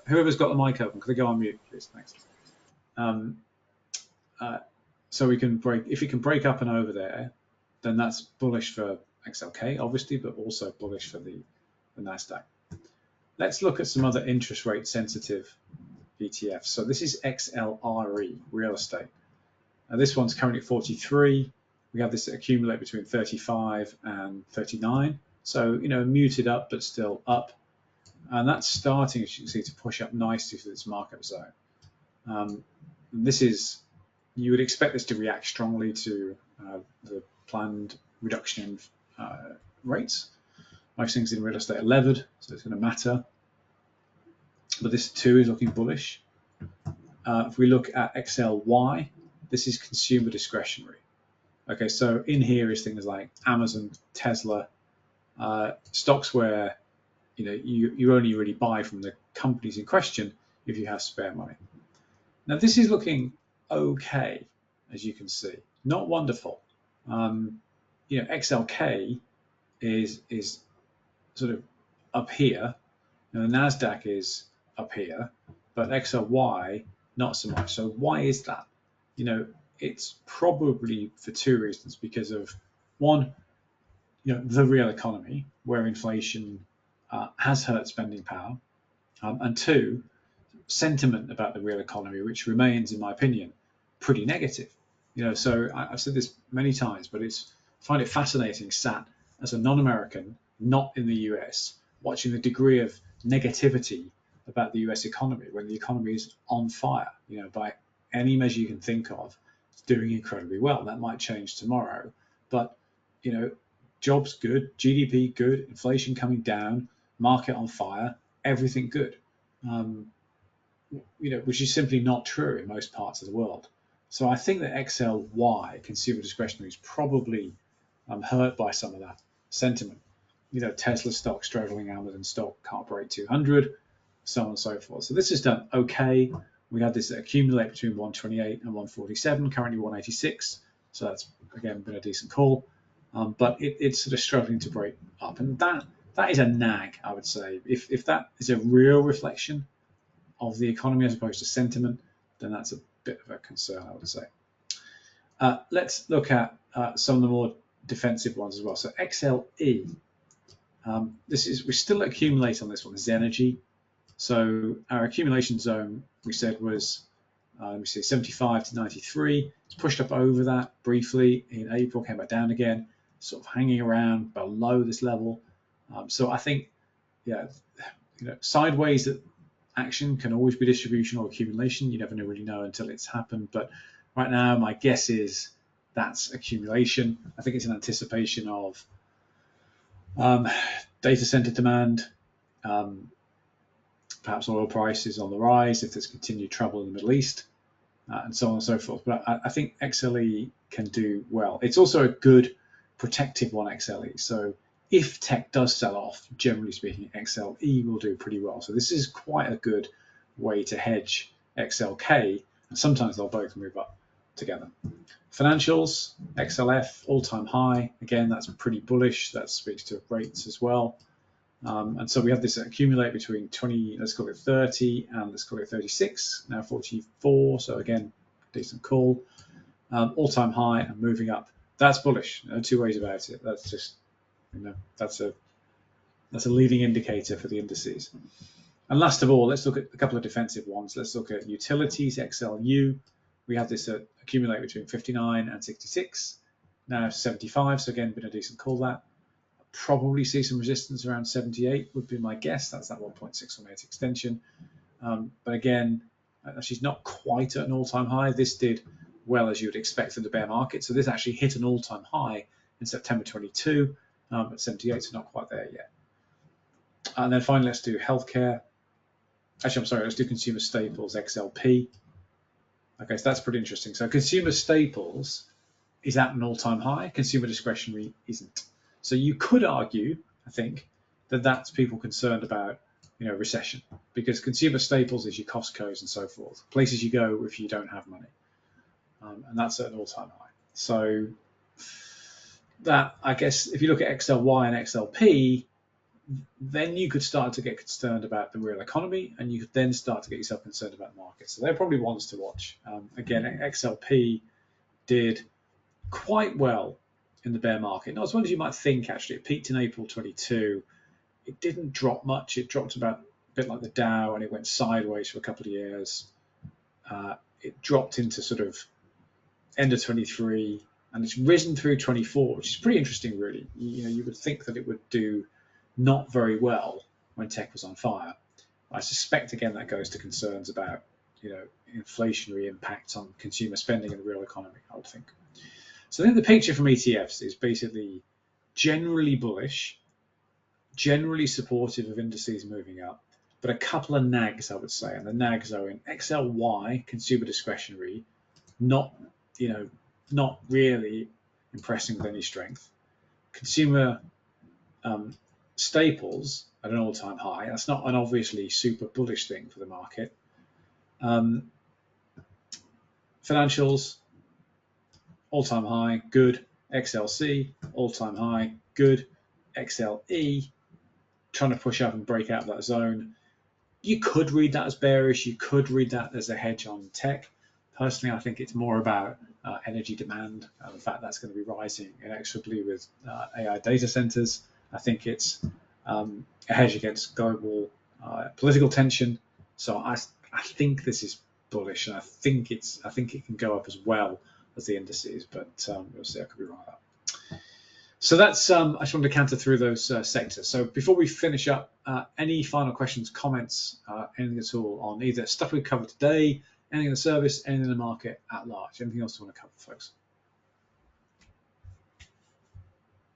[SPEAKER 1] Whoever's got the mic open, could they go on mute, please? Thanks. So we can break, if it can break up and over there, then that's bullish for XLK, obviously, but also bullish for the NASDAQ. Let's look at some other interest rate sensitive ETFs. So this is XLRE, real estate. Now this one's currently at 43. We have this accumulate between 35 and 39. So, muted up, but still up. And that's starting, as you can see, to push up nicely to this markup zone. You would expect this to react strongly to the planned reduction in rates. Most things in real estate are levered, so it's going to matter. But this too is looking bullish. If we look at XLY, this is consumer discretionary. Okay, so in here is things like Amazon, Tesla, stocks where you only really buy from the companies in question if you have spare money. Now this is looking okay, as you can see, not wonderful. XLK is sort of up here. The NASDAQ is up here, but XLY not so much. So why is that? It's probably for two reasons. Because of one, the real economy, where inflation has hurt spending power, and two, sentiment about the real economy, which remains, in my opinion, pretty negative. So I've said this many times, but I find it fascinating, sat as a non-American, not in the US, watching the degree of negativity about the US economy when the economy is on fire. By any measure you can think of, it's doing incredibly well. That might change tomorrow, but jobs good, GDP good, inflation coming down, market on fire, everything good. Which is simply not true in most parts of the world. So I think that XLY, consumer discretionary, is probably hurt by some of that sentiment. Tesla stock struggling, Amazon stock can't break 200, so on and so forth. So this is done okay. We had this accumulate between 128 and 147, currently 186. So that's, again, been a decent call. But it's sort of struggling to break up. And that is a nag, I would say. If that is a real reflection of the economy as opposed to sentiment, then that's a bit of a concern, I would say. Let's look at some of the more defensive ones as well. So XLE, we still accumulate on this one. This is energy. So our accumulation zone, we said, was, let me see, 75 to 93. It's pushed up over that briefly in April, came back down again, sort of hanging around below this level. So I think, sideways action can always be distribution or accumulation. You never really know until it's happened. But right now, my guess is that's accumulation. I think it's an anticipation of data center demand, perhaps oil prices on the rise if there's continued trouble in the Middle East, and so on and so forth. But I think XLE can do well. It's also a good protective one, XLE. So if tech does sell off, generally speaking, XLE will do pretty well. So this is quite a good way to hedge XLK, and sometimes they'll both move up together. Financials, XLF, all-time high. Again, that's pretty bullish. That speaks to rates as well. And so we have this accumulate between 20, let's call it 30, and let's call it 36, now 44. So again, decent call. All-time high and moving up. That's bullish. No two ways about it. That's just, that's a leading indicator for the indices. And last of all, let's look at a couple of defensive ones. Let's look at utilities, XLU. We have this accumulate between 59 and 66, now 75. So again, been a decent call that. Probably see some resistance around 78 would be my guess. That's that 1.618 extension. But again, she's not quite at an all-time high. This did well, as you would expect from the bear market. So this actually hit an all-time high in September 22, but 78, so not quite there yet. And then finally, let's do healthcare. Actually, I'm sorry, let's do consumer staples, XLP. Okay, so that's pretty interesting. So consumer staples is at an all-time high. Consumer discretionary isn't. So you could argue, I think, that that's people concerned about, recession, because consumer staples is your Costco's and so forth, places you go if you don't have money, and that's at an all-time high. So that, I guess, if you look at XLY and XLP, then you could start to get concerned about the real economy, and you could then start to get yourself concerned about markets. So they're probably ones to watch. Again, XLP did quite well in the bear market. Not as well as you might think, actually. It peaked in April 22. It didn't drop much. It dropped about a bit like the Dow, and it went sideways for a couple of years. It dropped into sort of end of 23, and it's risen through 24, which is pretty interesting, really. You would think that it would do not very well when tech was on fire. I suspect, again, that goes to concerns about, inflationary impacts on consumer spending in the real economy, I would think. So I think the picture from ETFs is basically generally bullish, generally supportive of indices moving up, but a couple of nags, I would say. And the nags are in XLY, consumer discretionary, not really impressing with any strength. Consumer staples at an all-time high. That's not an obviously super bullish thing for the market. Financials, all-time high, good. XLC, all-time high, good. XLE, trying to push up and break out of that zone. You could read that as bearish. You could read that as a hedge on tech. Personally, I think it's more about energy demand. The fact that's going to be rising inexorably with AI data centers. I think it's a hedge against global political tension. So I think this is bullish, and I think it can go up as well as the indices, but we'll see. I could be wrong about that. So that's I just wanted to canter through those sectors. So before we finish up, any final questions, comments, anything at all on either stuff we've covered today, anything in the service, anything in the market at large? Anything else you want to cover, folks?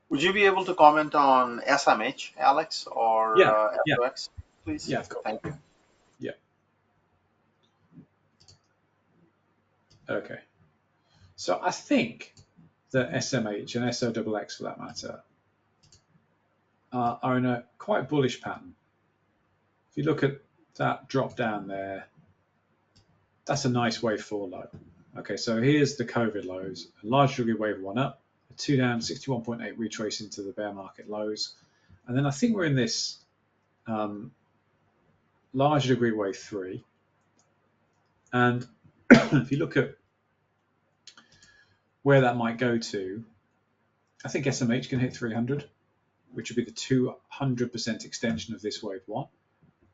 [SPEAKER 5] Would you be able to comment on SMH, Alex, or FOX, please?
[SPEAKER 1] Yeah, of course.
[SPEAKER 5] Thank you.
[SPEAKER 1] Yeah. Okay. So I think that SMH and SOXX for that matter are in a quite bullish pattern. If you look at that drop down there, that's a nice wave 4 low. Okay, so here's the COVID lows, a large degree wave 1 up, a 2 down, 61.8 retrace into the bear market lows. And then I think we're in this large degree wave 3. And if you look at where that might go to, I think SMH can hit 300, which would be the 200% extension of this wave 1.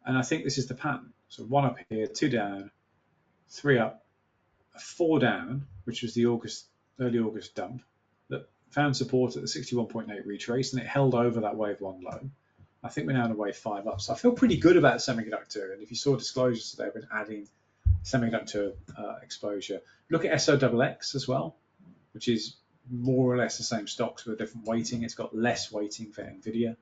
[SPEAKER 1] And I think this is the pattern. So 1 up here, 2 down, 3 up, 4 down, which was the early August dump that found support at the 61.8 retrace, and it held over that wave 1 low. I think we're now in a wave 5 up. So I feel pretty good about semiconductor. And if you saw disclosures today, I've been adding semiconductor exposure. Look at SOXX as well, which is more or less the same stocks with a different weighting. It's got less weighting for NVIDIA.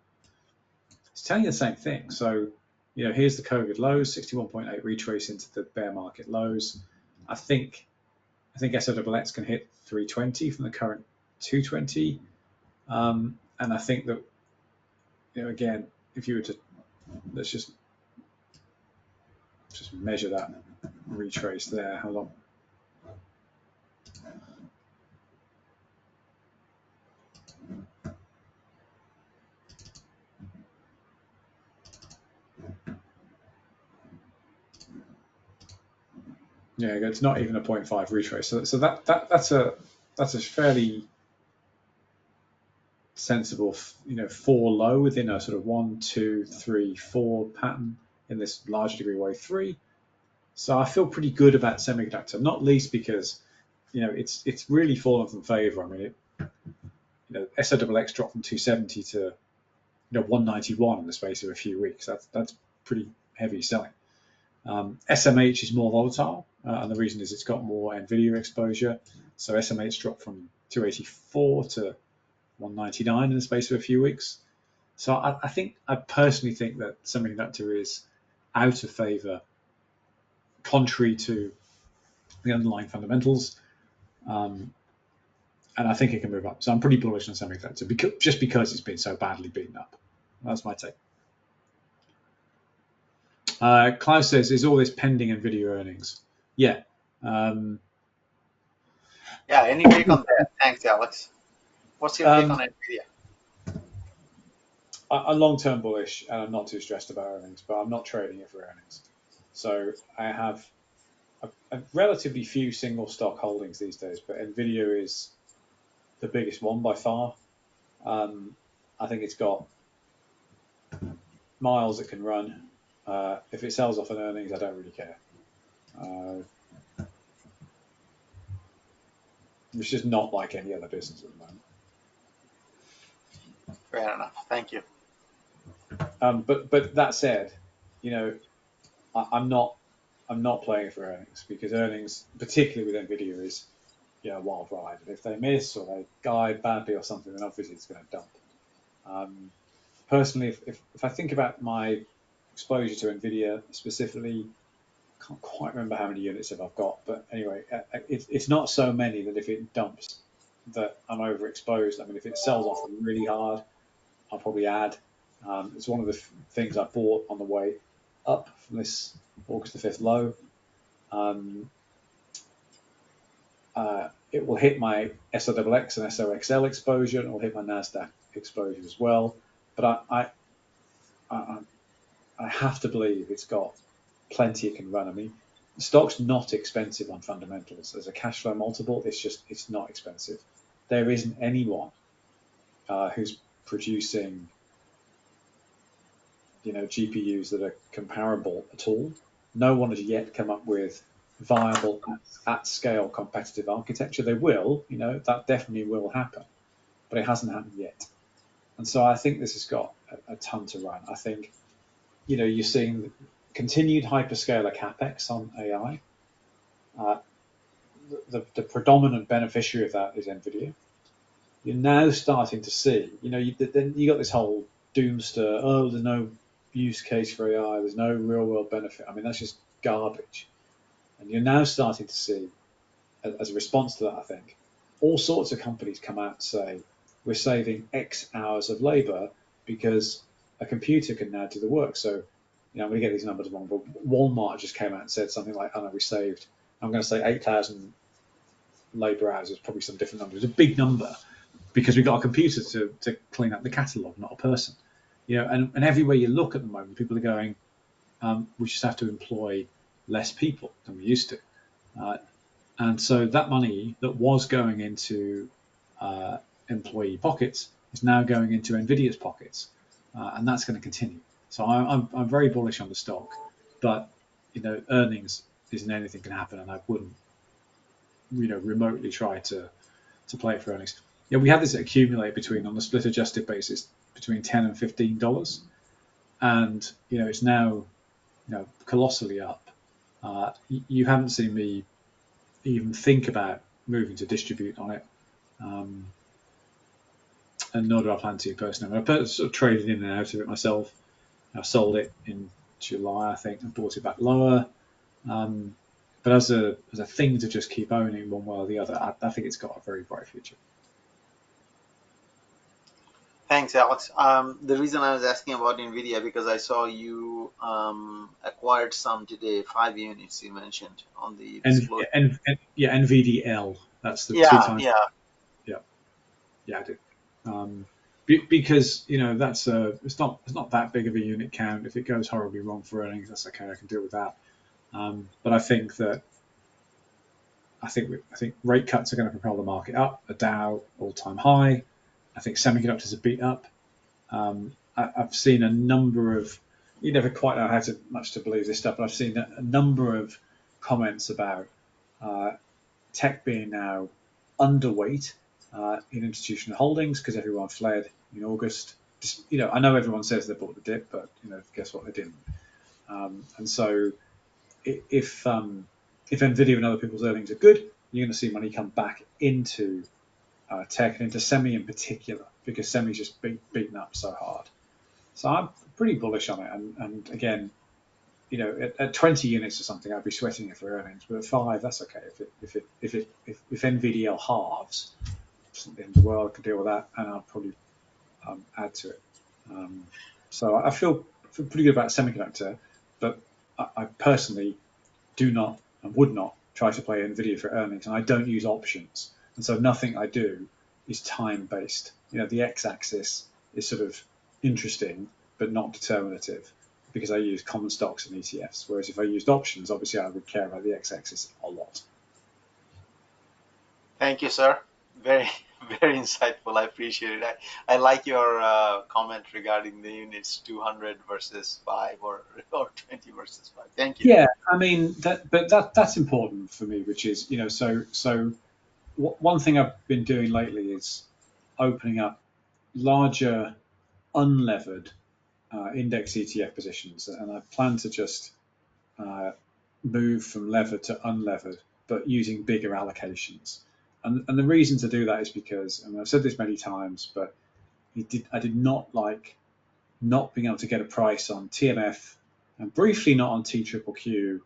[SPEAKER 1] It's telling you the same thing. So, here's the COVID lows, 61.8 retrace into the bear market lows. I think SOXX can hit 320 from the current 220. And I think that, again, if you were to, let's just measure that retrace there. How long? Yeah, it's not even a 0.5 retrace. So that's a fairly sensible, 4 low within a sort of 1, 2, 3, 4 pattern in this large degree wave 3. So I feel pretty good about semiconductor, not least because, it's really fallen from favor. I mean, SOXX dropped from 270 to 191 in the space of a few weeks. That's pretty heavy selling. SMH is more volatile, and the reason is it's got more NVIDIA exposure. So SMH dropped from 284 to 199 in the space of a few weeks. So I personally think that semiconductor is out of favor, contrary to the underlying fundamentals. And I think it can move up. So I'm pretty bullish on semiconductor because it's been so badly beaten up. That's my take. Klaus says, is all this pending NVIDIA earnings? Yeah.
[SPEAKER 5] Yeah, any take on that? Thanks, Alex. What's your take on NVIDIA?
[SPEAKER 1] I'm long-term bullish, and I'm not too stressed about earnings, but I'm not trading it for earnings. So I have a relatively few single stock holdings these days, but NVIDIA is the biggest one by far. I think it's got miles it can run. If it sells off in earnings, I don't really care. It's just not like any other business at the moment.
[SPEAKER 5] Fair enough. Thank you.
[SPEAKER 1] But that said, I'm not playing for earnings, because earnings, particularly with NVIDIA, is a wild ride. And if they miss or they guide badly or something, then obviously it's going to dump. Personally, if I think about my exposure to NVIDIA specifically, I can't quite remember how many units I've got, but anyway, it's not so many that if it dumps that I'm overexposed. I mean, if it sells off really hard, I'll probably add. It's one of the things I bought on the way up from this August the 5th low. It will hit my SOXX and SOXL exposure, and it will hit my NASDAQ exposure as well. But I have to believe it's got plenty it can run. I mean, the stock's not expensive on fundamentals. As a cash flow multiple, it's not expensive. There isn't anyone who's producing GPUs that are comparable at all. No one has yet come up with viable at scale competitive architecture. They will, that definitely will happen, but it hasn't happened yet. And so I think this has got a ton to run. I think, you're seeing continued hyperscaler capex on AI. The predominant beneficiary of that is NVIDIA. You're now starting to see, then you got this whole doomster, there's no use case for AI, there's no real world benefit. I mean, that's just garbage. And you're now starting to see, as a response to that, I think, all sorts of companies come out and say, we're saving X hours of labor because a computer can now do the work. So, I'm going to get these numbers wrong, but Walmart just came out and said something like, "Oh no, we saved." I'm going to say 8,000 labour hours. Is probably some different number. It's a big number because we've got a computer to clean up the catalogue, not a person. And everywhere you look at the moment, people are going, we just have to employ less people than we used to. And so that money that was going into employee pockets is now going into NVIDIA's pockets, and that's going to continue. So I'm very bullish on the stock, but earnings isn't anything can happen, and I wouldn't remotely try to play it for earnings. We had this accumulate between on the split adjusted basis between $10 and $15, and it's now colossally up. You haven't seen me even think about moving to distribute on it, and nor do I plan to personally. I sort of traded in and out of it myself. I sold it in July, I think, and bought it back lower. But as a thing to just keep owning one way or the other, I think it's got a very bright future.
[SPEAKER 5] Thanks, Alex. The reason I was asking about NVIDIA because I saw you acquired some today, 5 units you mentioned on the disclosure.
[SPEAKER 1] NVDL. That's the 2 times. Yeah, I did. Because that's it's not that big of a unit count. If it goes horribly wrong for earnings, that's okay. I can deal with that. But I think rate cuts are going to propel the market up. The Dow all-time high. I think semiconductors are beat up. I've seen a number of, you never quite know how much to believe this stuff, but I've seen a number of comments about tech being now underweight in institutional holdings because everyone fled in August. I know everyone says they bought the dip, but guess what, they didn't. And so if NVIDIA and other people's earnings are good, you're going to see money come back into tech and into semi in particular, because semi's just beaten up so hard. So I'm pretty bullish on it. And again, at 20 units or something, I'd be sweating it for earnings. But at 5, that's okay. If NVDL halves, it's not the end of the world. I can deal with that, and I'll probably add to it. So I feel pretty good about semiconductor, but I personally do not and would not try to play NVIDIA for earnings, and I don't use options. And so nothing I do is time-based. The x-axis is sort of interesting, but not determinative, because I use common stocks and ETFs. Whereas if I used options, obviously I would care about the x-axis a lot.
[SPEAKER 5] Thank you, sir. Very, very insightful. I appreciate it. I like your comment regarding the units 200 versus 5 or 20 versus 5. Thank you.
[SPEAKER 1] Yeah, I mean, that's important for me, which is, so one thing I've been doing lately is opening up larger unlevered index ETF positions, and I plan to just move from levered to unlevered, but using bigger allocations. And the reason to do that is because, and I've said this many times, but I did not like not being able to get a price on TMF and briefly not on TQQQ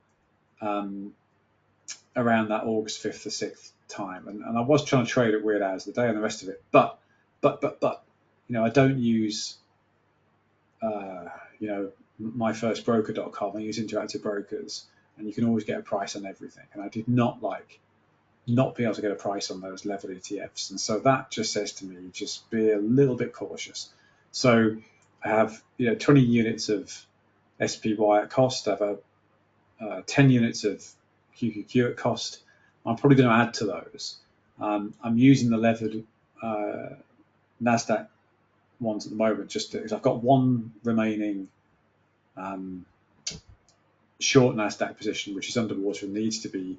[SPEAKER 1] around that August 5th or 6th time. And I was trying to trade at weird hours of the day and the rest of it. But I don't use myfirstbroker.com. I use Interactive Brokers, and you can always get a price on everything. And I did not like not being able to get a price on those levered ETFs. And so that just says to me, just be a little bit cautious. So I have 20 units of SPY at cost. I have 10 units of QQQ at cost. I'm probably going to add to those. I'm using the levered NASDAQ ones at the moment just because I've got one remaining short NASDAQ position, which is underwater and needs to be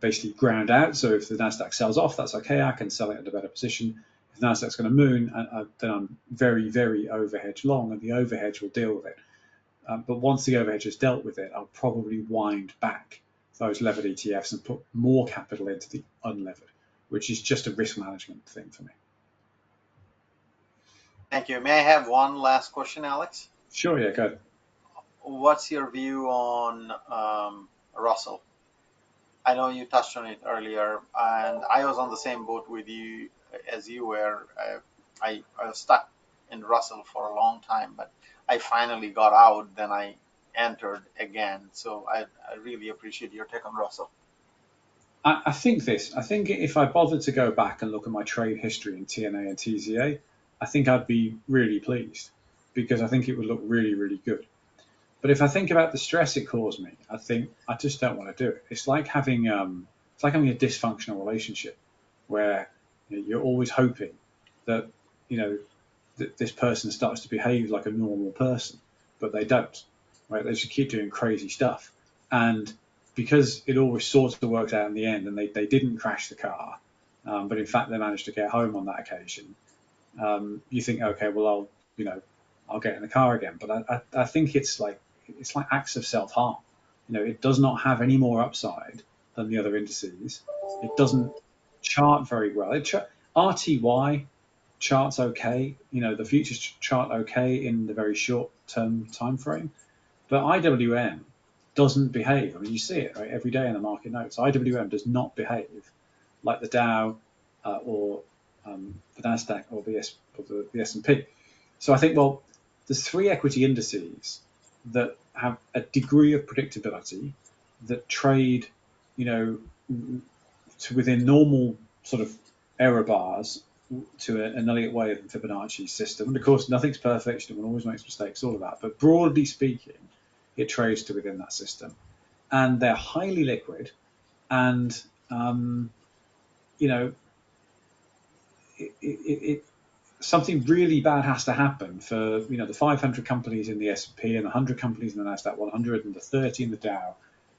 [SPEAKER 1] basically ground out. So if the NASDAQ sells off, that's okay. I can sell it at a better position. If the NASDAQ's going to moon, then I'm very, very overhedged long, and the overhedge will deal with it. But once the overhedge has dealt with it, I'll probably wind back those levered ETFs and put more capital into the unlevered, which is just a risk management thing for me.
[SPEAKER 5] Thank you. May I have one last question, Alex?
[SPEAKER 1] Sure, yeah, go ahead.
[SPEAKER 5] What's your view on Russell? I know you touched on it earlier, and I was on the same boat with you as you were. I was stuck in Russell for a long time, but I finally got out. Then I entered again. So I really appreciate your take on Russell.
[SPEAKER 1] I think this. I think if I bothered to go back and look at my trade history in TNA and TZA, I think I'd be really pleased because I think it would look really, really good. But if I think about the stress it caused me, I think I just don't want to do it. It's like having a dysfunctional relationship where you're always hoping that that this person starts to behave like a normal person, but they don't. Right? They just keep doing crazy stuff, and because it always sort of works out in the end, and they didn't crash the car, but in fact they managed to get home on that occasion. You think, okay, well I'll get in the car again, but I think it's like acts of self harm. It does not have any more upside than the other indices. It doesn't chart very well. RTY charts okay. The futures chart okay in the very short term time frame, but IWM doesn't behave. I mean, you see it right every day in the market notes. IWM does not behave like the Dow or the Nasdaq or the S&P. So I think, well, there's 3 equity indices that have a degree of predictability that trade, to within normal sort of error bars to an Elliott wave and Fibonacci system. And of course, nothing's perfect. One always makes mistakes, all of that. But broadly speaking, it trades to within that system. And they're highly liquid. And, something really bad has to happen for, the 500 companies in the S&P and the 100 companies in the Nasdaq 100 and the 30 in the Dow,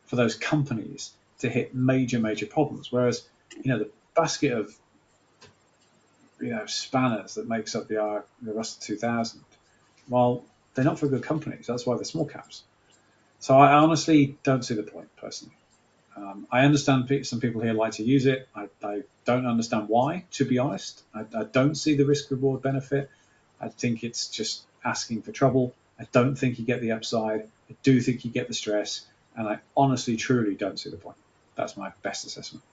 [SPEAKER 1] for those companies to hit major, major problems. Whereas, the basket of spanners that makes up the Russell 2000, well, they're not for good companies. That's why they're small caps. So I honestly don't see the point, personally. I understand some people here like to use it. I don't understand why, to be honest. I don't see the risk-reward benefit. I think it's just asking for trouble. I don't think you get the upside. I do think you get the stress. And I honestly, truly don't see the point. That's my best assessment.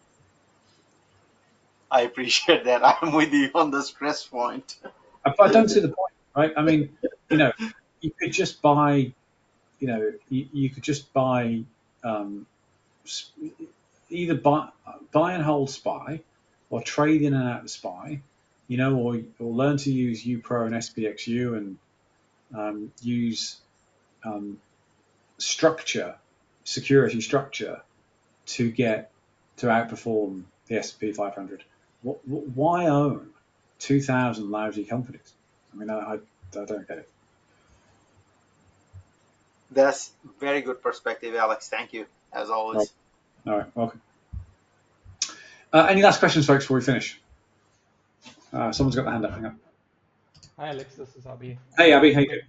[SPEAKER 5] I appreciate that. I'm with you on the stress point.
[SPEAKER 1] I don't see the point, right? I mean, you could just buy, you could just buy, either buy and hold SPY or trade in and out of SPY, or learn to use UPRO and SPXU and use security structure to outperform the S&P 500. Why own 2,000 lousy companies? I mean, I don't get it.
[SPEAKER 5] That's very good perspective, Alex. Thank you, as always.
[SPEAKER 1] All right, welcome. Any last questions, folks, before we finish? Someone's got the hand up. Hang on.
[SPEAKER 6] Hi, Alex. This is Abhi.
[SPEAKER 1] Hey, Abhi, how you doing?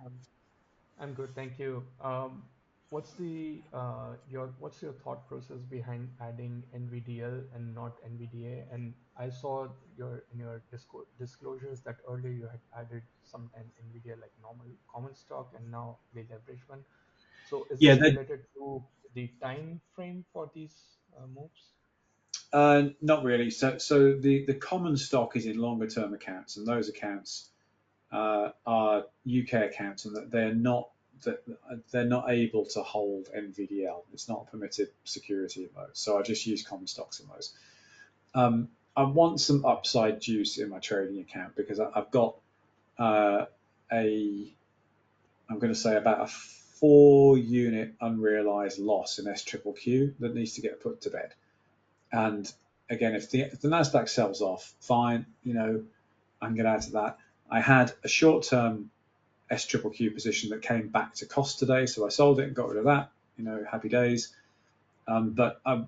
[SPEAKER 6] I'm good, thank you. What's your thought process behind adding NVDL and not NVDA? And I saw in your disclosures that earlier you had added sometime NVDA like normal common stock and now the leverage one. So is this related to the time frame for these moves?
[SPEAKER 1] Not really. So the common stock is in longer term accounts, and those accounts are UK accounts, and that they're not able to hold NVDL. It's not a permitted security in those. So I just use common stocks in those. I want some upside juice in my trading account because I've got I'm going to say about a 4-unit unrealized loss in SQQQ that needs to get put to bed. And again, if the Nasdaq sells off, fine, I'm going to add to that. I had a short-term SQQQ position that came back to cost today, so I sold it and got rid of that. Happy days. But I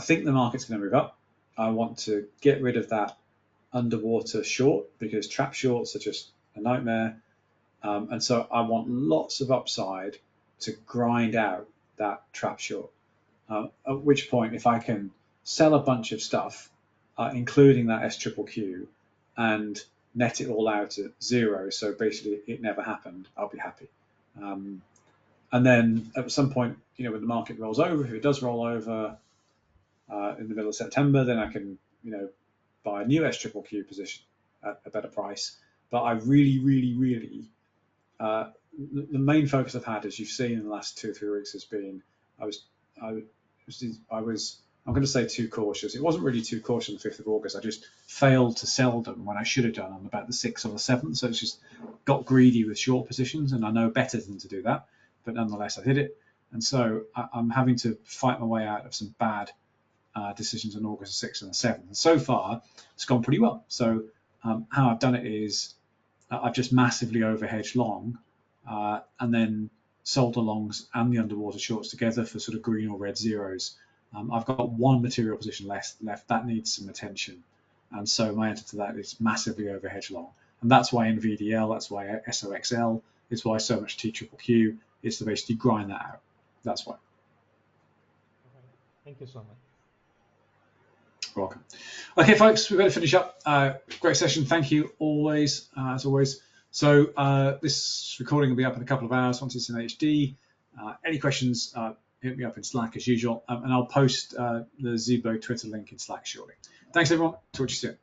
[SPEAKER 1] think the market's going to move up. I want to get rid of that underwater short because trap shorts are just a nightmare. And so I want lots of upside to grind out that trap short. At which point, if I can sell a bunch of stuff, including that SQQQ, and net it all out at zero, so basically it never happened, I'll be happy. And then at some point, when the market rolls over, if it does roll over in the middle of September, then I can, buy a new SQQQ position at a better price but I really, the main focus I've had, as you've seen in the last 2 or 3 weeks, has been I'm going to say too cautious. It wasn't really too cautious on the 5th of August. I just failed to sell them when I should have done on about the 6th or the 7th. So it's just got greedy with short positions, and I know better than to do that. But nonetheless, I did it. And so I'm having to fight my way out of some bad decisions on August 6th and the 7th. And so far, it's gone pretty well. So how I've done it is I've just massively overhedged long and then sold the longs and the underwater shorts together for sort of green or red zeros. I've got one material position left that needs some attention, and so my answer to that is massively overhedge long, and that's why in VDL, that's why SOXL, it's why so much TQQQ is to basically grind that out. That's why.
[SPEAKER 6] Okay. Thank you so much.
[SPEAKER 1] You're welcome. Okay, folks, we've got to finish up. Great session. Thank you always, as always. So this recording will be up in a couple of hours once it's in HD. Any questions? Hit me up in Slack as usual, and I'll post the Zebo Twitter link in Slack shortly. Thanks, everyone. Talk to you soon.